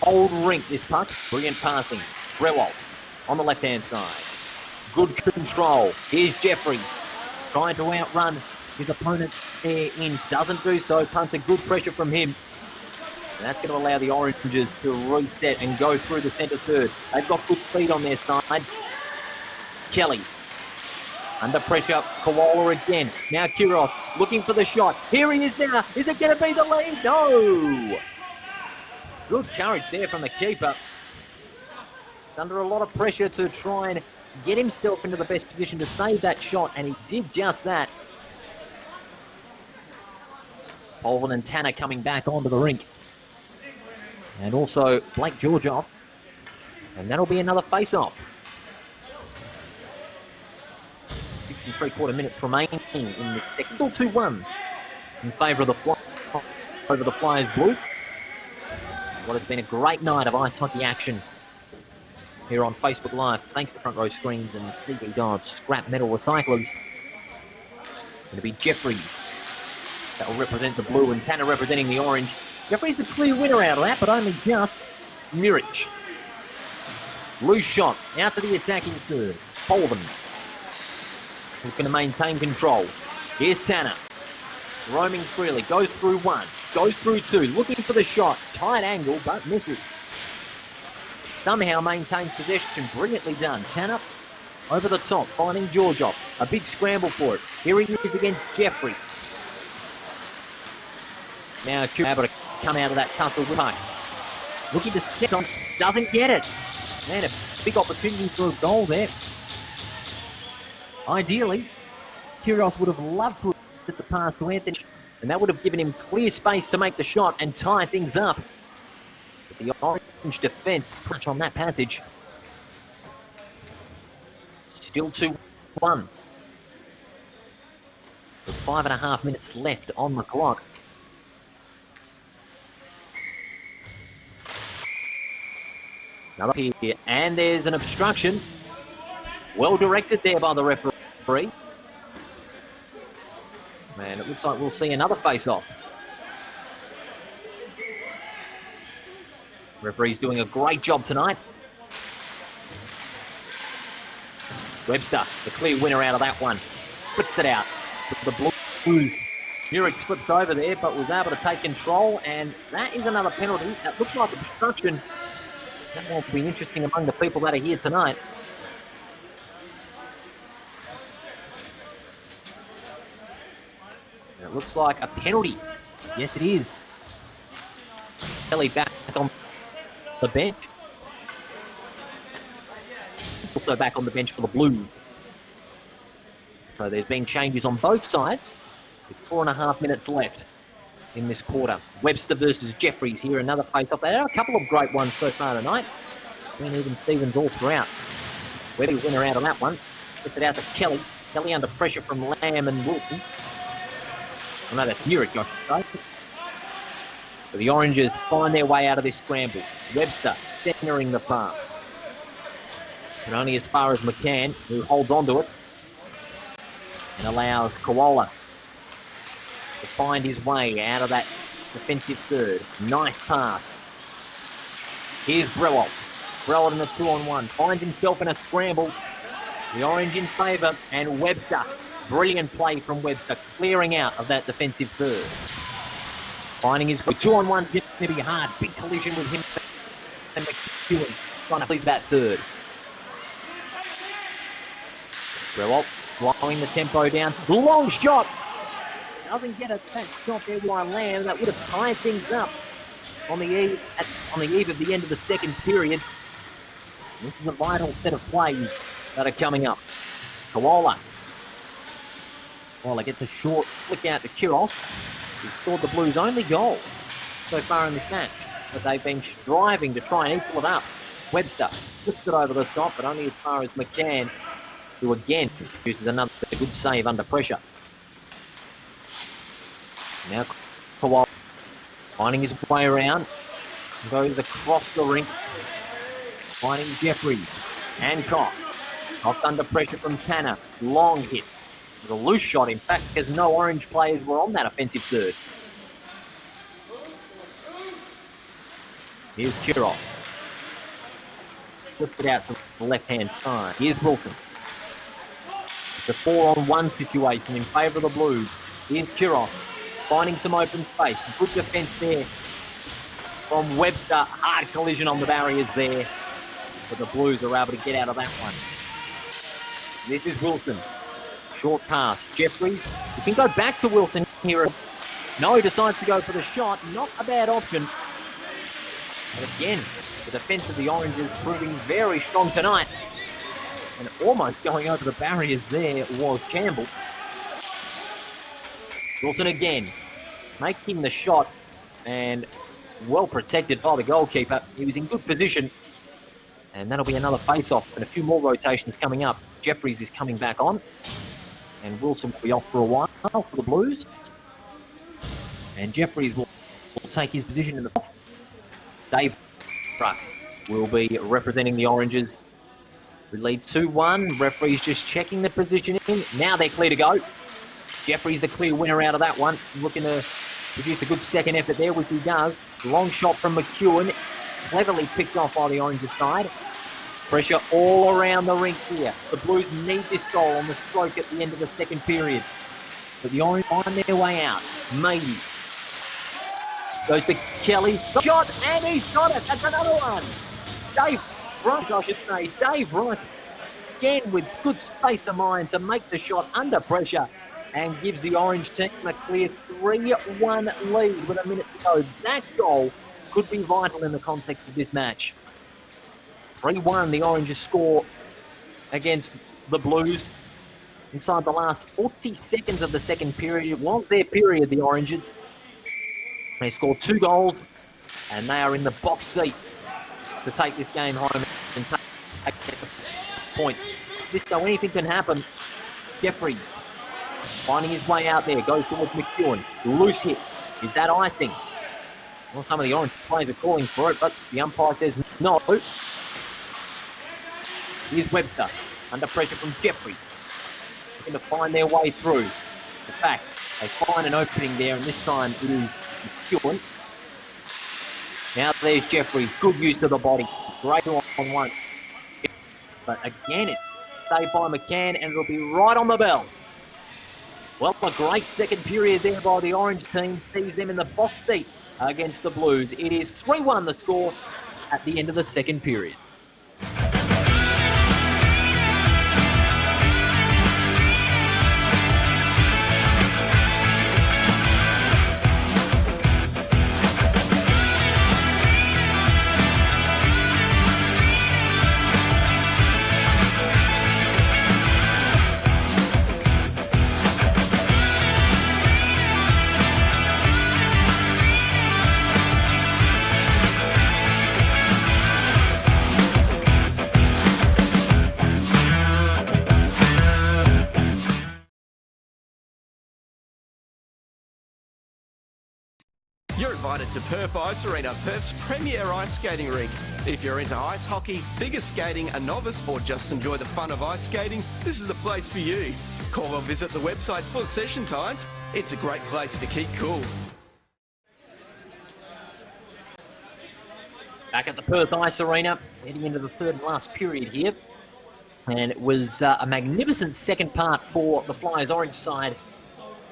cold rink, this puck. Brilliant passing. Brewalt on the left-hand side. Good control. Here's Jeffries trying to outrun his opponent there in. Doesn't do so. Punter, good pressure from him. And that's going to allow the Oranges to reset and go through the centre third. They've got good speed on their side. Kelly. Under pressure, Koala again. Now Kyrgios looking for the shot. Here he is now. Is it going to be the lead? No! Good courage there from the keeper. He's under a lot of pressure to try and get himself into the best position to save that shot, and he did just that. Colvin and Tanner coming back onto the rink. And also Blake Georgioff. And that'll be another face-off. 6 3/4 minutes remaining in the second. 2-1 in favour of the Flyers Blue. What has been a great night of ice hockey action here on Facebook Live, thanks to Front Row Screens and CB Dodge Scrap Metal Recyclers. Going to be Jeffries. That will represent the blue, and Tanner representing the orange. Jeffries the clear winner out of that, but only just. Muric. Loose shot out to the attacking third. Colvin looking to maintain control. Here's Tanner. Roaming freely. Goes through one. Goes through two. Looking for the shot. Tight angle, but misses. Somehow maintains possession. Brilliantly done. Tanner over the top, finding Georgioff. A big scramble for it. Here he is against Jeffrey. Now able to come out of that tussle with puck. Looking to set on. Doesn't get it. Man, a big opportunity for a goal there. Ideally, Kyrgios would have loved to have the pass to Anthony, and that would have given him clear space to make the shot and tie things up. But the orange defence punch on that passage. Still 2-1. With 5.5 minutes left on the clock. Another here, and there's an obstruction. Well directed there by the referee. Man, it looks like we'll see another face-off. Referee's doing a great job tonight. Webster, the clear winner out of that one. Flicks it out with the blue. Muric slipped over there, but was able to take control, and that is another penalty. That looked like obstruction. That will be interesting among the people that are here tonight. And it looks like a penalty. Yes, it is. Kelly back on the bench. Also back on the bench for the Blues. So there's been changes on both sides with 4.5 minutes left in this quarter. Webster versus Jeffries here, another face-off. They had a couple of great ones so far tonight. Been even Stevens all throughout. Webby winner out of that one. Gets it out to Kelly. Kelly under pressure from Lamb and Wilson. Oh no, that's Muric, I should say. So the Oranges find their way out of this scramble. Webster centering the pass. And only as far as McCann, who holds on to it. And allows Koala to find his way out of that defensive third. Nice pass. Here's Brewalt. Brewalt in the 2-on-1. Finds himself in a scramble. The orange in favour. And Webster. Brilliant play from Webster. Clearing out of that defensive third. Finding his 2-on-1 going to be hard. Big collision with him and McEwen. Trying to please that third. Brewalt slowing the tempo down. Long shot. Doesn't get a shot there by Lamb. That would have tied things up on the eve of the end of the second period. This is a vital set of plays that are coming up. Koala. Koala gets a short flick out to Kiros, who scored the Blues' only goal so far in this match, but they've been striving to try and equal it up. Webster flips it over the top, but only as far as McCann, who again uses another good save under pressure. Now Koala finding his way around, goes across the rink, finding Jeffries and Cox. Cox under pressure from Tanner, long hit. It was a loose shot, in fact, because no Orange players were on that offensive third. Here's Kiros. Flips it out to the left-hand side. Here's Wilson. It's a 4-on-1 situation in favour of the Blues. Here's Kiros, finding some open space. Good defence there from Webster. Hard collision on the barriers there, but the Blues are able to get out of that one. This is Wilson. Short pass. Jeffries. You can go back to Wilson here. No, he decides to go for the shot. Not a bad option. And again, the defence of the Oranges proving very strong tonight. And almost going over the barriers there was Campbell. Wilson again, making the shot and well protected by the goalkeeper. He was in good position. And that'll be another face-off and a few more rotations coming up. Jeffries is coming back on. And Wilson will be off for a while for the Blues. And Jeffries will take his position in the... Dave Truck will be representing the Oranges. We lead 2-1. Referee's just checking the positioning. Now they're clear to go. Jeffries the clear winner out of that one. Looking to produce a good second effort there, which he does. Long shot from McEwen. Cleverly picked off by the Oranges side. Pressure all around the rink here. The Blues need this goal on the stroke at the end of the second period. But the Orange find their way out. Maybe. Goes to Kelly. Shot, and he's got it. That's another one. Dave Wright, I should say. Dave Wright, again with good space of mind to make the shot under pressure and gives the Orange team a clear 3-1 lead with a minute to go. That goal could be vital in the context of this match. 3-1, the Oranges score against the Blues inside the last 40 seconds of the second period. It was their period, the Oranges. They scored 2 goals, and they are in the box seat to take this game home and take points. So anything can happen. Jeffries finding his way out there, goes towards McEwen. Loose hit. Is that icing? Well, some of the Orange players are calling for it, but the umpire says no. Here's Webster, under pressure from Jeffries. Looking to find their way through. In fact, they find an opening there, and this time it is McEwen. Now there's Jeffries. Good use of the body. Great on one. But again, it's saved by McCann, and it'll be right on the bell. Well, a great second period there by the Orange team sees them in the box seat against the Blues. It is 3-1 the score at the end of the second period. You're invited to Perth Ice Arena, Perth's premier ice skating rink. If you're into ice hockey, figure skating, a novice, or just enjoy the fun of ice skating, this is the place for you. Call or visit the website for session times. It's a great place to keep cool. Back at the Perth Ice Arena, heading into the third and last period here. And it was a magnificent second part for the Flyers Orange side.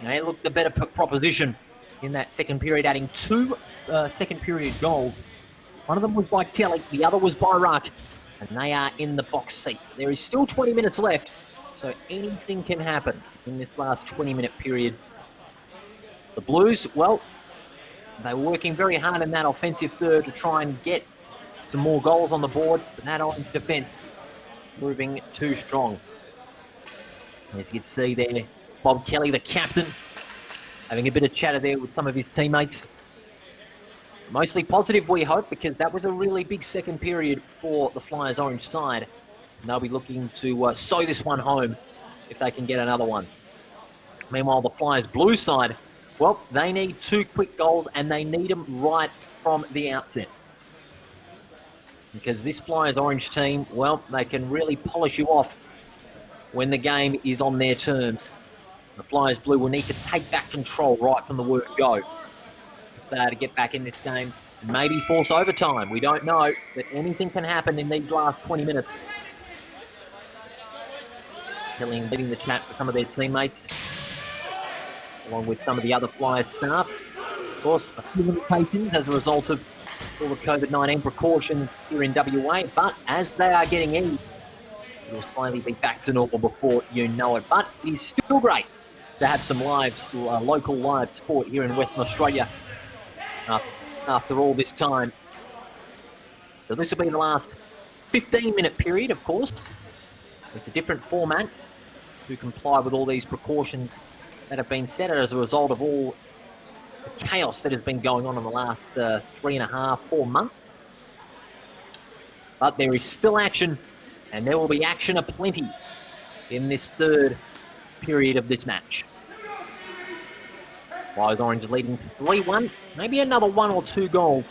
They looked the better proposition in that second period, adding 2 second period goals. One of them was by Kelly, the other was by Ruck, and they are in the box seat. There is still 20 minutes left, so anything can happen in this last 20-minute period. The Blues, well, they were working very hard in that offensive third to try and get some more goals on the board, but that Orange defence proving too strong. As you can see there, Bob Kelly, the captain, having a bit of chatter there with some of his teammates. Mostly positive, we hope, because that was a really big second period for the Flyers Orange side. And they'll be looking to sew this one home if they can get another one. Meanwhile, the Flyers Blue side, well, they need 2 quick goals, and they need them right from the outset. Because this Flyers Orange team, well, they can really polish you off when the game is on their terms. The Flyers Blue will need to take back control right from the word go if they are to get back in this game and maybe force overtime. We don't know, but anything can happen in these last 20 minutes. Kelly leading the chat for some of their teammates, along with some of the other Flyers staff. Of course, a few limitations as a result of all the COVID-19 precautions here in WA, but as they are getting eased, it will slowly be back to normal before you know it. But it is still great to have some local live sport here in Western Australia after all this time. So this will be the last 15-minute period, of course. It's a different format to comply with all these precautions that have been set as a result of all the chaos that has been going on in the last 3.5, 4 months. But there is still action, and there will be action aplenty in this third period of this match. Flyers Orange leading 3-1. Maybe another 1 or 2 goals.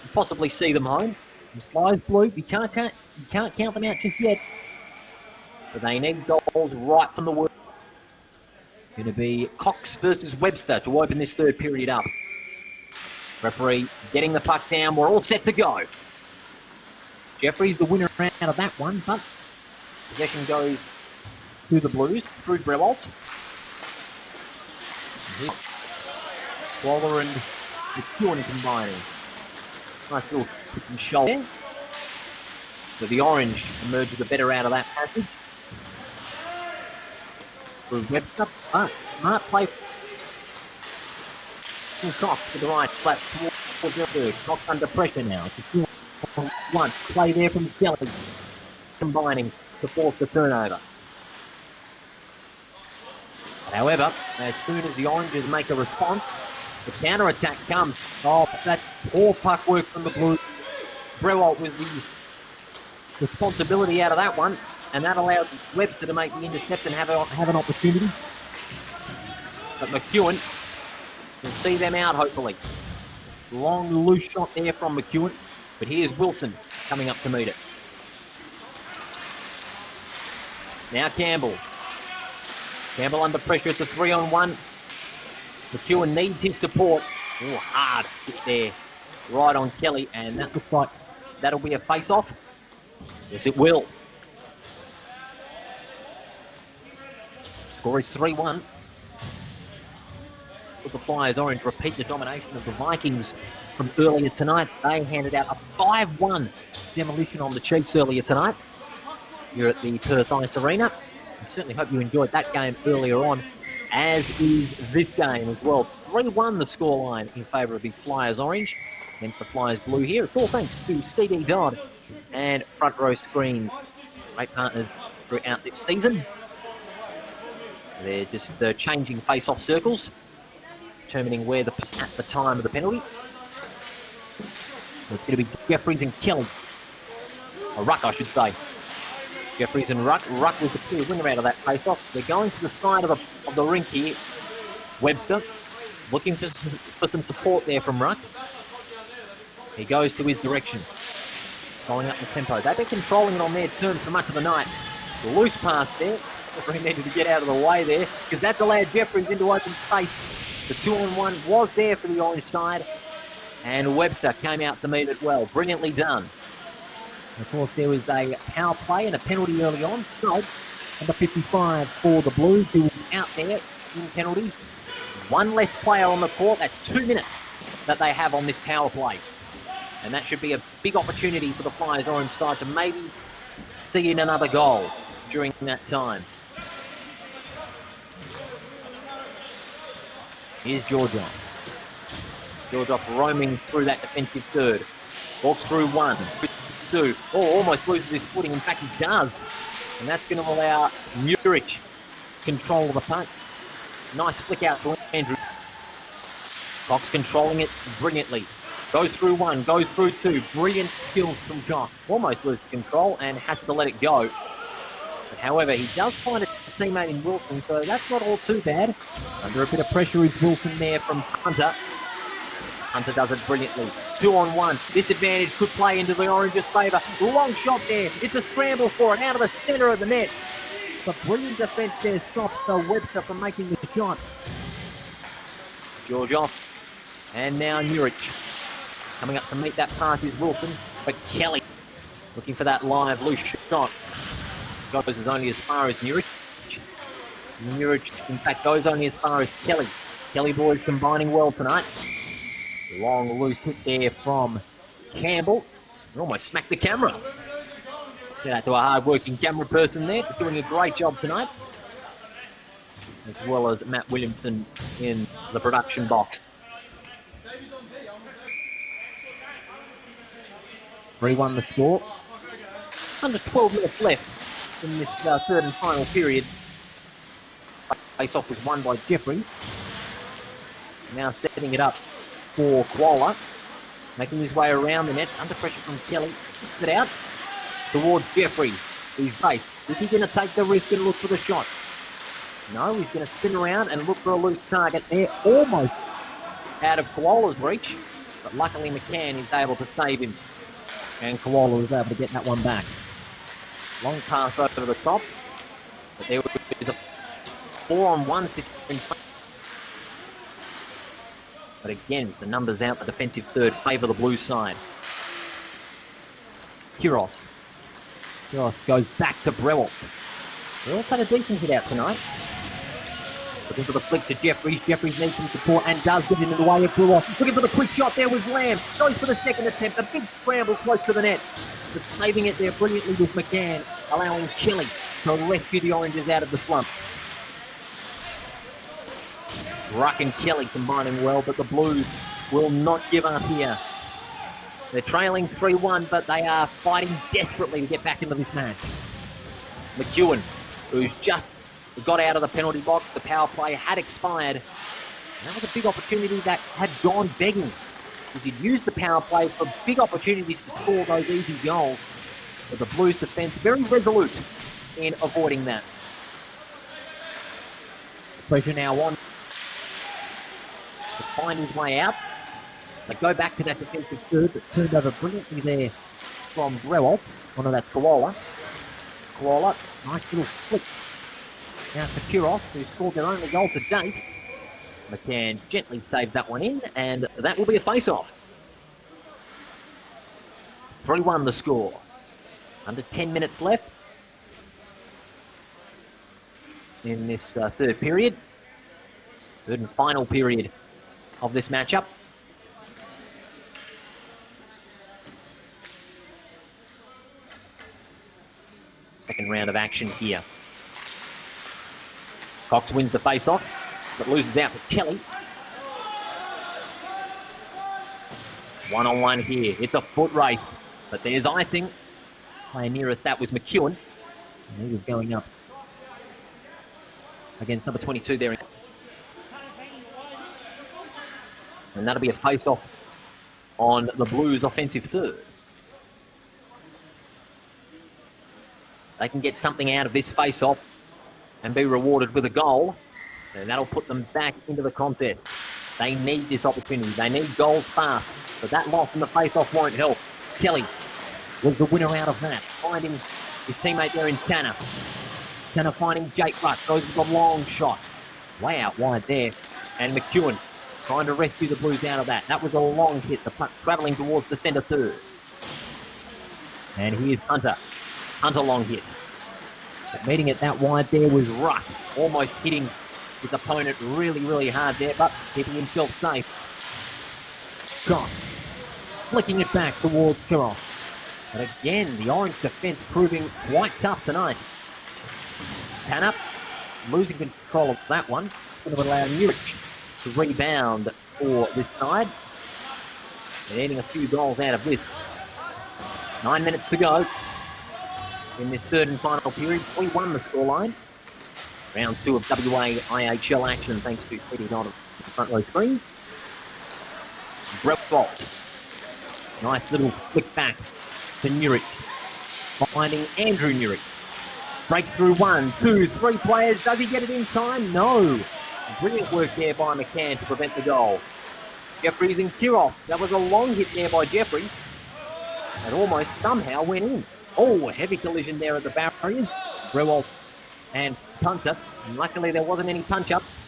And possibly see them home. The Flyers Blue, you can't count them out just yet. But they need goals right from the word. It's going to be Cox versus Webster to open this third period up. Referee getting the puck down. We're all set to go. Jeffrey's the winner out of that one, but possession goes to the Blues through Brewalt. Waller and McEwen combining. Nice little kick and shoulder. So the Orange emerges the better out of that passage. Through Webster, but smart play. Cox to the right, flat towards the third. Cox under pressure now. One play there from Kelly, combining to force the turnover. However, as soon as the Oranges make a response, the counter-attack comes. Oh, that poor puck work from the Blues. Brewalt with the responsibility out of that one, and that allows Webster to make the intercept and have an opportunity. But McEwen will see them out, hopefully. Long, loose shot there from McEwen, but here's Wilson coming up to meet it. Now Campbell. Campbell under pressure. It's a 3-on-1. McEwen needs his support. Oh, hard hit there. Right on Kelly. And that looks like that'll be a face-off. Yes, it will. Score is 3-1. Will the Flyers Orange repeat the domination of the Vikings from earlier tonight? They handed out a 5-1 demolition on the Chiefs earlier tonight here at the Perth Ice Arena. I certainly hope you enjoyed that game earlier on, as is this game as well. 3-1 the scoreline in favour of the Flyers Orange against the Flyers Blue here. It's all thanks to CD Dodd and Front Row Screens. Great partners throughout this season. They're just changing face-off circles, determining where at the time of the penalty. So it's going to be Jeffries and Kelly. Or Ruck, I should say. Jeffries and Ruck. Ruck was the clear winner out of that face-off. They're going to the side of the rink here. Webster looking for some support there from Ruck. He goes to his direction, following up the tempo. They've been controlling it on their terms for much of the night. The loose pass there. Referee needed to get out of the way there, because that's allowed Jeffries into open space. The 2-on-1 was there for the Orange side, and Webster came out to meet it well. Brilliantly done. Of course, there was a power play and a penalty early on. So, number 55 for the Blues, who was out there in penalties. One less player on the court. That's 2 minutes that they have on this power play. And that should be a big opportunity for the Flyers Orange side to maybe see in another goal during that time. Here's Georgioff. Georgioff roaming through that defensive third. Walks through one. 22. Oh, almost loses his footing. In fact, he does. And that's going to allow Muric control of the punt. Nice flick out to Andrews. Cox controlling it brilliantly. Goes through one, goes through two. Brilliant skills from Cox. Almost loses control and has to let it go. But however, he does find a teammate in Wilson, so that's not all too bad. Under a bit of pressure is Wilson there from Hunter. Hunter does it brilliantly. 2-on-1. Disadvantage could play into the Orange's favour. Long shot there. It's a scramble for it out of the centre of the net. But brilliant defence there stops Webster from making the shot. George off. And now Muric. Coming up to meet that pass is Wilson. But Kelly looking for that live loose shot. Goes as only as far as Muric. Muric, in fact, goes only as far as Kelly. Kelly boys combining well tonight. Long loose hit there from Campbell. Almost smacked the camera. Shout out to a hard-working camera person there. He's doing a great job tonight. As well as Matt Williamson in the production box. 3-1 the score. Under 12 minutes left in this third and final period. Face-off was won by Jeffries. Now setting it up for Koala. Making his way around the net. Under pressure from Kelly. Kicks it out towards Jeffries. He's bait. Is he going to take the risk and look for the shot? No, he's going to spin around and look for a loose target there. Almost out of Koala's reach. But luckily McCann is able to save him. And Koala was able to get that one back. Long pass over the top. But there was a 4-on-1 situation. But again, the numbers out, the defensive third favour the blue side. Kuros. Kuros goes back to Brewalt. Brewalt's had a decent hit out tonight. Looking for the flick to Jeffries. Jeffries needs some support and does get into the way of Brewalt. Looking for the quick shot there was Lamb. Goes for the second attempt. A big scramble close to the net. But saving it there brilliantly with McCann, allowing Kelly to rescue the Oranges out of the slump. Ruck and Kelly combining well, but the Blues will not give up here. They're trailing 3-1, but they are fighting desperately to get back into this match. McEwen, who's just got out of the penalty box, the power play had expired. And that was a big opportunity that had gone begging, because he'd used the power play for big opportunities to score those easy goals. But the Blues defence very resolute in avoiding that. Pressure now on to find his way out. They go back to that defensive third, but turned over brilliantly there from Brewalt. Onto that Koala. Koala, nice little flick. Now to Kuros, who scored their only goal to date. McCann gently saved that one in, and that will be a face-off. 3-1 the score. Under 10 minutes left in this third period. Third and final period of this matchup. Second round of action here. Cox wins the face-off, but loses out to Kelly. 1-on-1 here. It's a foot race, but there's icing. Player nearest that was McEwen. And he was going up against number 22 there. And that'll be a face-off on the Blues' offensive third. They can get something out of this face-off and be rewarded with a goal, and that'll put them back into the contest. They need this opportunity. They need goals fast, but that loss in the face-off won't help. Kelly was the winner out of that, finding his teammate there in Tanner. Tanner finding Jake Ruck, goes with a long shot. Way out wide there, and McEwen trying to rescue the Blues out of that. That was a long hit, the puck travelling towards the centre third. And here's Hunter. Hunter long hit. But meeting it that wide there was Ruck, almost hitting his opponent really, really hard there, but keeping himself safe. Cox flicking it back towards Kuros. But again, the Orange defence proving quite tough tonight. Tanner losing control of that one. It's going to allow Muric to rebound for this side. And getting a few goals out of this. 9 minutes to go in this third and final period. 3-1 the scoreline. Round 2 of WA IHL action, thanks to CD Nod of front row screens. Brett. Nice little flick back to Nurich. Finding Andrew Nurich. Breaks through 1, 2, 3 players. Does he get it in time? No. Brilliant work there by McCann to prevent the goal. Jeffries and Kiros. That was a long hit there by Jeffries. And almost somehow went in. Oh, a heavy collision there at the barriers. Brewalt and Punter. And luckily there wasn't any punch-ups.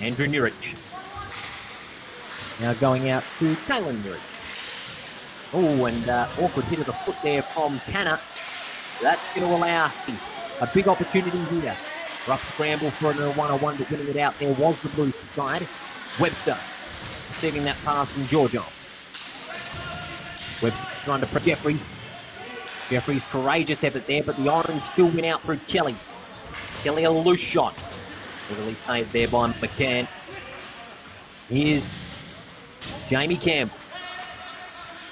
Andrew Nurich. Now going out to Kalen Nurich. Oh, and awkward hit of the foot there from Tanner. That's going to allow a big opportunity here. Rough scramble for a one-on-one, but winning it out there was the Blues side. Webster receiving that pass from Georgia. Webster trying to press Jeffries. Jeffries' courageous effort there, but the Orange still win out through Kelly. Kelly a loose shot. Easily saved there by McCann. Here's Jamie Campbell.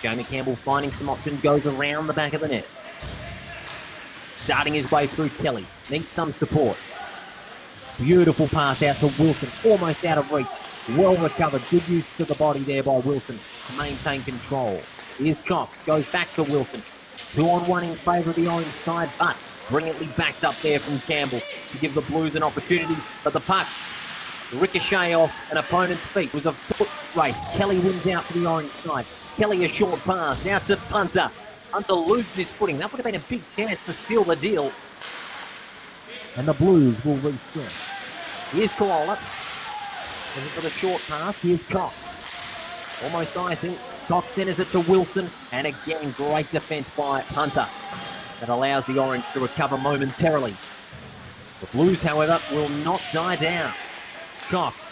Jamie Campbell finding some options, goes around the back of the net. Darting his way through Kelly. Needs some support. Beautiful pass out to Wilson. Almost out of reach. Well recovered. Good use to the body there by Wilson to maintain control. Here's Cox. Goes back to Wilson. 2-on-1 in favour of the Orange side, but brilliantly backed up there from Campbell to give the Blues an opportunity. But the puck ricochet off an opponent's feet. It was a foot race. Kelly wins out for the Orange side. Kelly a short pass out to Punter. Punter loses his footing. That would have been a big chance to seal the deal. And the Blues will restart. Here's Koala. Looking for the short pass. Here's Cox. Almost icing. Cox centers it to Wilson. And again, great defense by Punter. That allows the Orange to recover momentarily. The Blues, however, will not die down. Cox.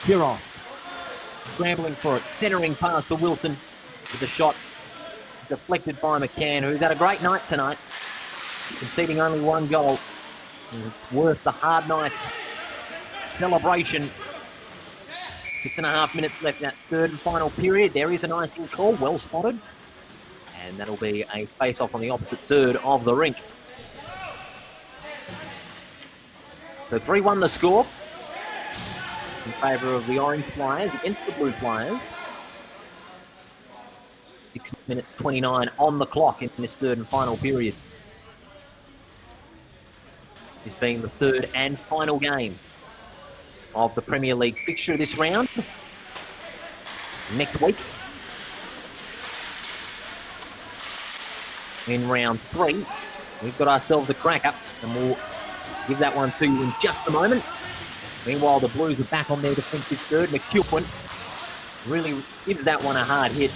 Kiros. Scrambling for it. Centering pass to Wilson. With the shot deflected by McCann, who's had a great night tonight. Conceding only 1 goal. And it's worth the hard night's celebration. 6.5 minutes left in that third and final period. There is an icing call, well spotted. And that'll be a face-off on the opposite third of the rink. So 3-1 the score. In favour of the Orange Flyers against the Blue Flyers. 6 minutes 29 on the clock in this third and final period. This being the third and final game of the Premier League fixture this round. Next week, in round 3, we've got ourselves a cracker, and we'll give that one to you in just a moment. Meanwhile, the Blues are back on their defensive third. McEwen really gives that one a hard hit.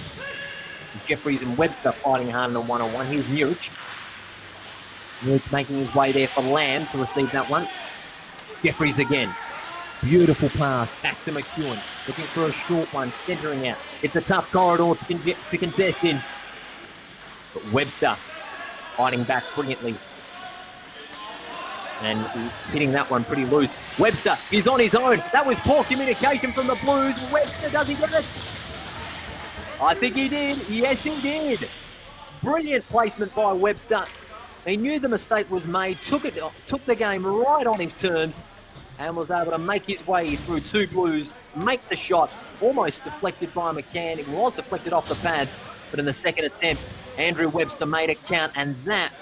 Jeffries and Webster fighting hard in a one-on-one. Here's Nurich. Nurich making his way there for Lamb to receive that one. Jeffries again. Beautiful pass back to McEwen. Looking for a short one, centering out. It's a tough corridor to contest in. But Webster fighting back brilliantly. And hitting that one pretty loose. Webster, he's on his own. That was poor communication from the Blues. Webster, does he get it? I think he did. Yes, he did. Brilliant placement by Webster. He knew the mistake was made, took the game right on his terms, and was able to make his way through 2 Blues, make the shot, almost deflected by McCann. It was deflected off the pads, but in the second attempt, Andrew Webster made it count, and that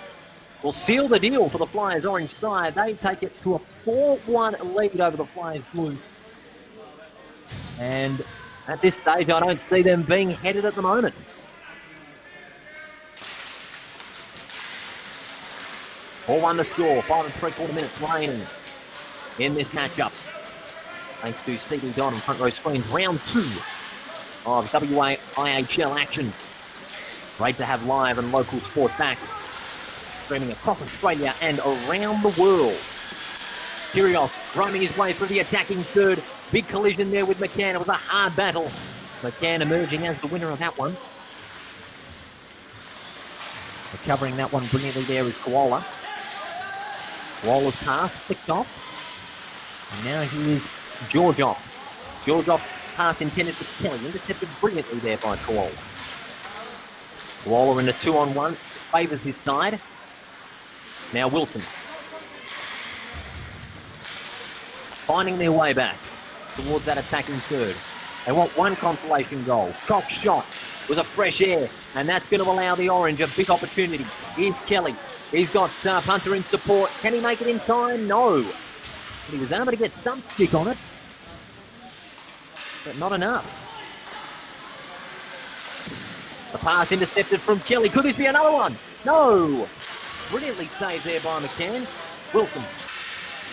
will seal the deal for the Flyers Orange side. They take it to a 4-1 lead over the Flyers Blue. And at this stage, I don't see them being headed at the moment. All 1 the score, 5 3/4 minutes remaining in this matchup. Thanks to Stephen Don on front row screens, round 2 of WA IHL action. Great to have live and local sport back, streaming across Australia and around the world. Kyrgios roaming his way through the attacking third. Big collision there with McCann. It was a hard battle. McCann emerging as the winner of that one. Recovering that one brilliantly there is Koala. Koala's pass flicked off. And now here's Georgioff. Georgioff's pass intended for Kelly. Intercepted brilliantly there by Koala. Koala in a 2-on-1. Favours his side. Now Wilson. Finding their way back towards that attacking third. They want one consolation goal. Cox shot was a fresh air, and that's going to allow the Orange a big opportunity. Here's Kelly. He's got Punter in support. Can he make it in time? No. But he was able to get some stick on it, but not enough. The pass intercepted from Kelly. Could this be another one? No. Brilliantly saved there by McCann. Wilson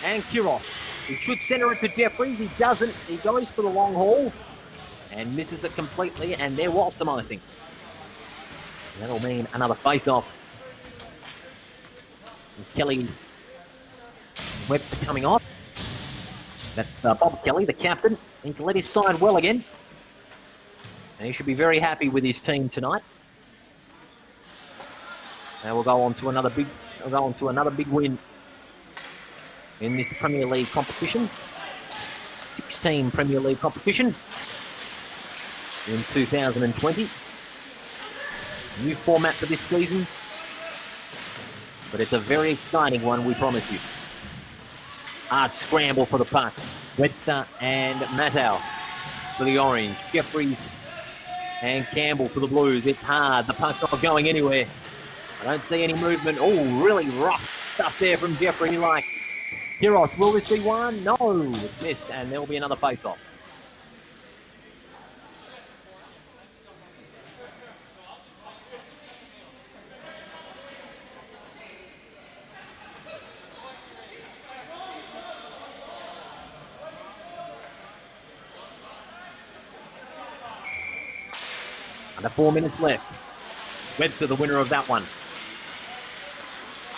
and Kiros. He should centre it to Jeffries. He doesn't. He goes for the long haul and misses it completely, and there was some icing. That'll mean another face-off. Kelly Webster coming off. That's Bob Kelly, the captain. He's led his side well again, and he should be very happy with his team tonight. Now we'll go on to another big win in this Premier League competition. 16 Premier League competition in 2020. New format for this season, but it's a very exciting one, we promise you. Hard scramble for the puck. Webster and Matau for the Orange. Jeffries and Campbell for the Blues. It's hard. The puck's not going anywhere. I don't see any movement. Oh, really rough stuff there from Jeffrey. Like, Kiros, will this be one? No, it's missed, and there will be another face-off. Under 4 minutes left. Webster, the winner of that one.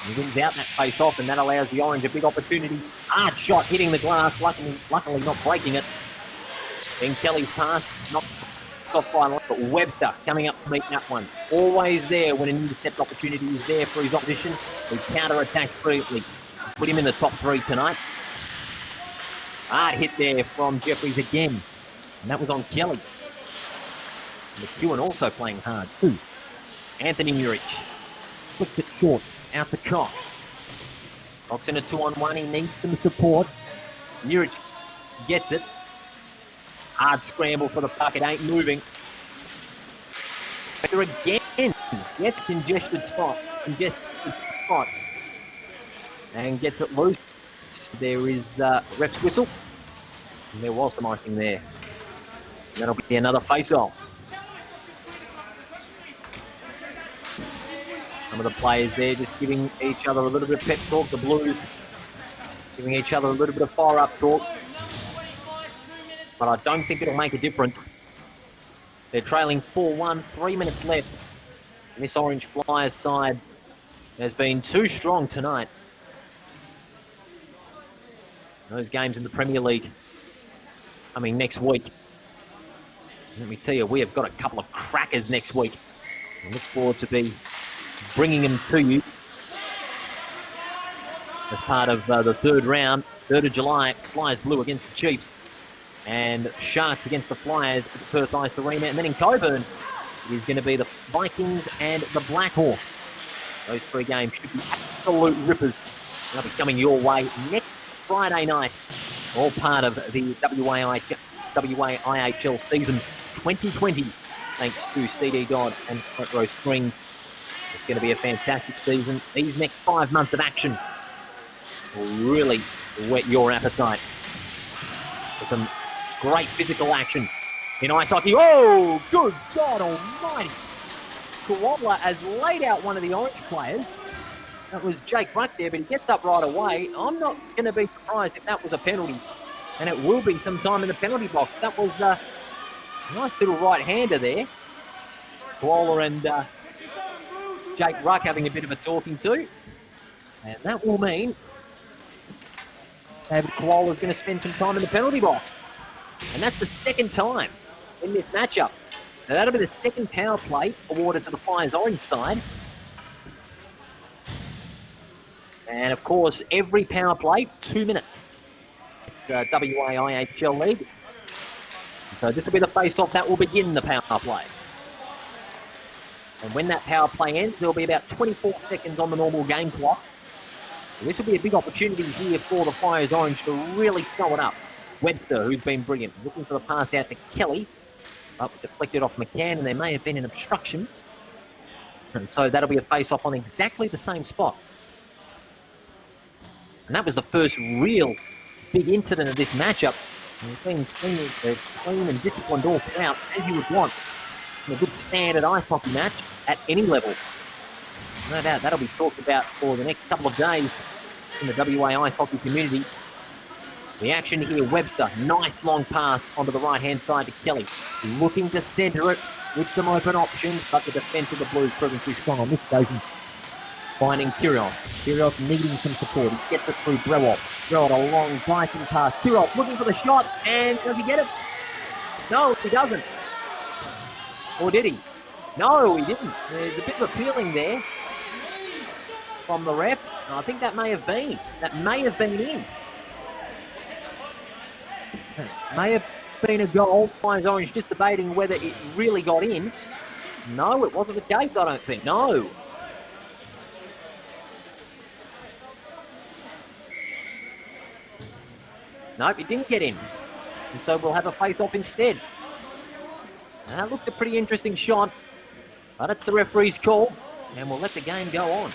He wins out that face-off, and that allows the Orange a big opportunity. Hard shot hitting the glass, luckily not breaking it. Then Kelly's pass, not off by a lot, but Webster coming up to meet that one. Always there when an intercept opportunity is there for his opposition. He counter-attacks brilliantly. Put him in the top 3 tonight. Hard hit there from Jeffries again, and that was on Kelly. McEwen also playing hard too. Anthony Murich flicks it short, out to Cox. Cox in a 2-on-1, he needs some support. Murich gets it. Hard scramble for the puck, it ain't moving. Again, gets congested spot. And gets it loose. There is ref's whistle. And there was some icing there. And that'll be another face-off. Some of the players there just giving each other a little bit of pep talk. The Blues giving each other a little bit of fire-up talk. But I don't think it'll make a difference. They're trailing 4-1, 3 minutes left. And this Orange Flyers side has been too strong tonight. Those games in the Premier League coming next week. Let me tell you, we have got a couple of crackers next week. I look forward to be bringing them to you as part of the third round, 3rd of July, Flyers Blue against the Chiefs, and Sharks against the Flyers at the Perth Ice Arena. And then in Coburn, it is going to be the Vikings and the Blackhawks. Those 3 games should be absolute rippers. They'll be coming your way next Friday night, all part of the WAIHL season 2020, thanks to CD Dodd and Front Row Springs. It's going to be a fantastic season. These next 5 months of action will really whet your appetite for some great physical action in ice hockey. Oh, good God almighty. Koala has laid out one of the Orange players. That was Jake Ruck there, but he gets up right away. I'm not going to be surprised if that was a penalty, and it will be sometime in the penalty box. That was a nice little right-hander there. Koala and Jake Ruck having a bit of a talking to. And that will mean David Koala is going to spend some time in the penalty box. And that's the 2nd time in this matchup. So that'll be the 2nd power play awarded to the Flyers Orange side. And of course, every power play, 2 minutes. It's WAIHL League. So this will be the face-off that will begin the power play. And when that power play ends, there will be about 24 seconds on the normal game clock. And this will be a big opportunity here for the Flyers Orange to really slow it up. Webster, who's been brilliant, looking for the pass out to Kelly. But deflected off McCann, and there may have been an obstruction. And so that'll be a face-off on exactly the same spot. And that was the first real big incident of this matchup. And it's been clean and disciplined all throughout, as you would want in a good standard ice hockey match at any level. No doubt that'll be talked about for the next couple of days in the WA ice hockey community. The action here, Webster, nice long pass onto the right-hand side to Kelly. Looking to centre it with some open options, but the defence of the Blues proving too strong on this occasion. Finding Kyrgios. Kyrgios needing some support. He gets it through Brewop. Brewop, a long diving pass. Kyrgios looking for the shot, and does he get it? No, he doesn't. Or did he? No, he didn't. There's a bit of appealing there from the refs. And I think that may have been. That may have been in. May have been a goal. Flyers Orange just debating whether it really got in. No, it wasn't the case, I don't think. No. Nope, it didn't get in. And so we'll have a face-off instead. And that looked a pretty interesting shot. But it's the referee's call. And we'll let the game go on.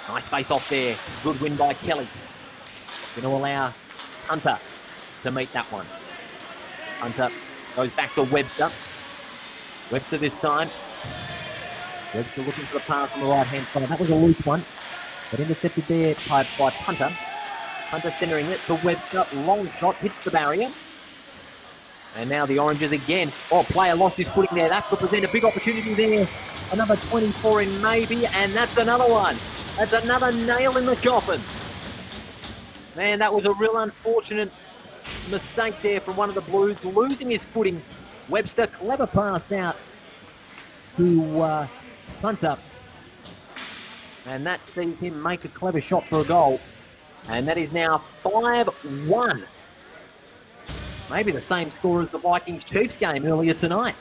Nice face-off there. Good win by Kelly. Going to allow Hunter to meet that one. Hunter goes back to Webster. Webster this time. Webster looking for the pass on the right-hand side. That was a loose one. But intercepted there by Hunter. Hunter centering it to Webster. Long shot, hits the barrier. And now the Oranges again. Oh, player lost his footing there. That could present a big opportunity there. Another 24 in maybe, and that's another one. That's another nail in the coffin. Man, that was a real unfortunate mistake there from one of the Blues, losing his footing. Webster, clever pass out to Hunter. And that sees him make a clever shot for a goal. And that is now 5-1. Maybe the same score as the Vikings-Chiefs game earlier tonight.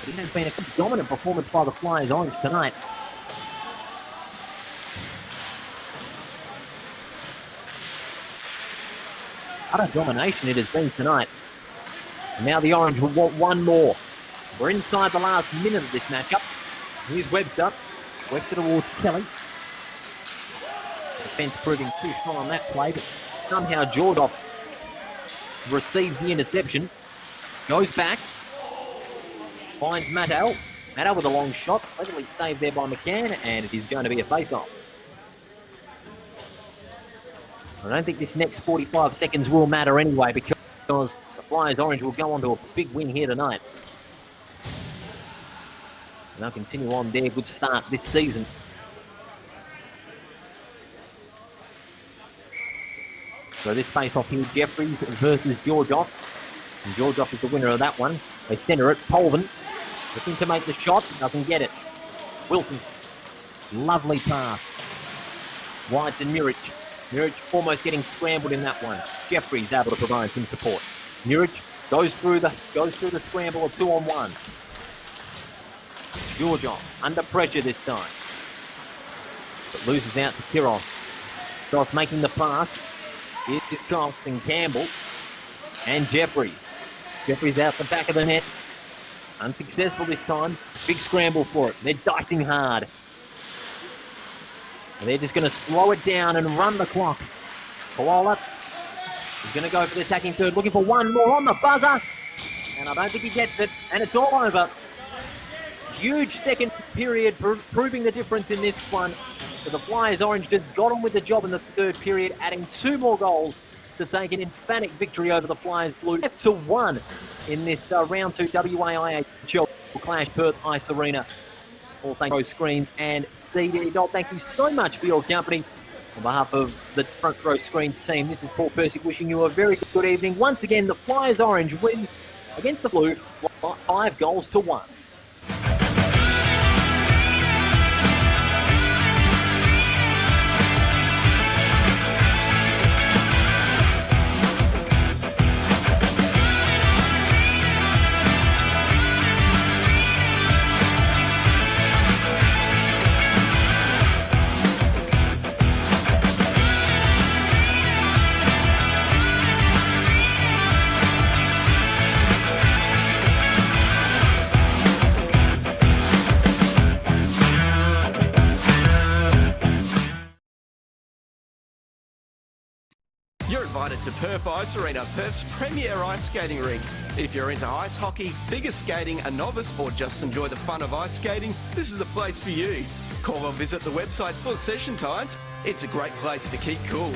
But it has been a dominant performance by the Flyers Orange tonight. Utter domination it has been tonight. And now the Orange will want one more. We're inside the last minute of this matchup. Here's Webster. Webster towards Kelly. Defence proving too strong on that play, but somehow Jordoff receives the interception. Goes back. Finds Mattel. Mattel with a long shot. Cleverly saved there by McCann, and it is going to be a face-off. I don't think this next 45 seconds will matter anyway, because the Flyers Orange will go on to a big win here tonight. And they'll continue on their good start this season. So this face-off here, Jeffries versus Georgioff. And Georgioff is the winner of that one. They centre it. Colvin looking to make the shot. Doesn't get it. Wilson. Lovely pass. Wide to Muric. Muric almost getting scrambled in that one. Jeffries able to provide some support. Muric goes through the scramble, a 2-on-1. Georgioff under pressure this time. But loses out to Kirov. Kirov making the pass. Here's Cox and Campbell. And Jeffries. Jeffries out the back of the net. Unsuccessful this time. Big scramble for it. They're dicing hard. And they're just going to slow it down and run the clock. Koala is going to go for the attacking third. Looking for one more on the buzzer. And I don't think he gets it. And it's all over. Huge second period proving the difference in this one. But the Flyers Orange just got on with the job in the third period, adding 2 more goals to take an emphatic victory over the Flyers Blue. 5-1 in this round 2 WAIHL Clash Perth Ice Arena. All thanks to Pro Screens and CD Gold. Thank you so much for your company. On behalf of the Front Row Screens team, this is Paul Persick wishing you a very good evening. Once again, the Flyers Orange win against the Blue 5-1. invited to Perth Ice Arena, Perth's premier ice skating rink. If you're into ice hockey, figure skating, a novice, or just enjoy the fun of ice skating, this is the place for you. Call or visit the website for session times. It's a great place to keep cool.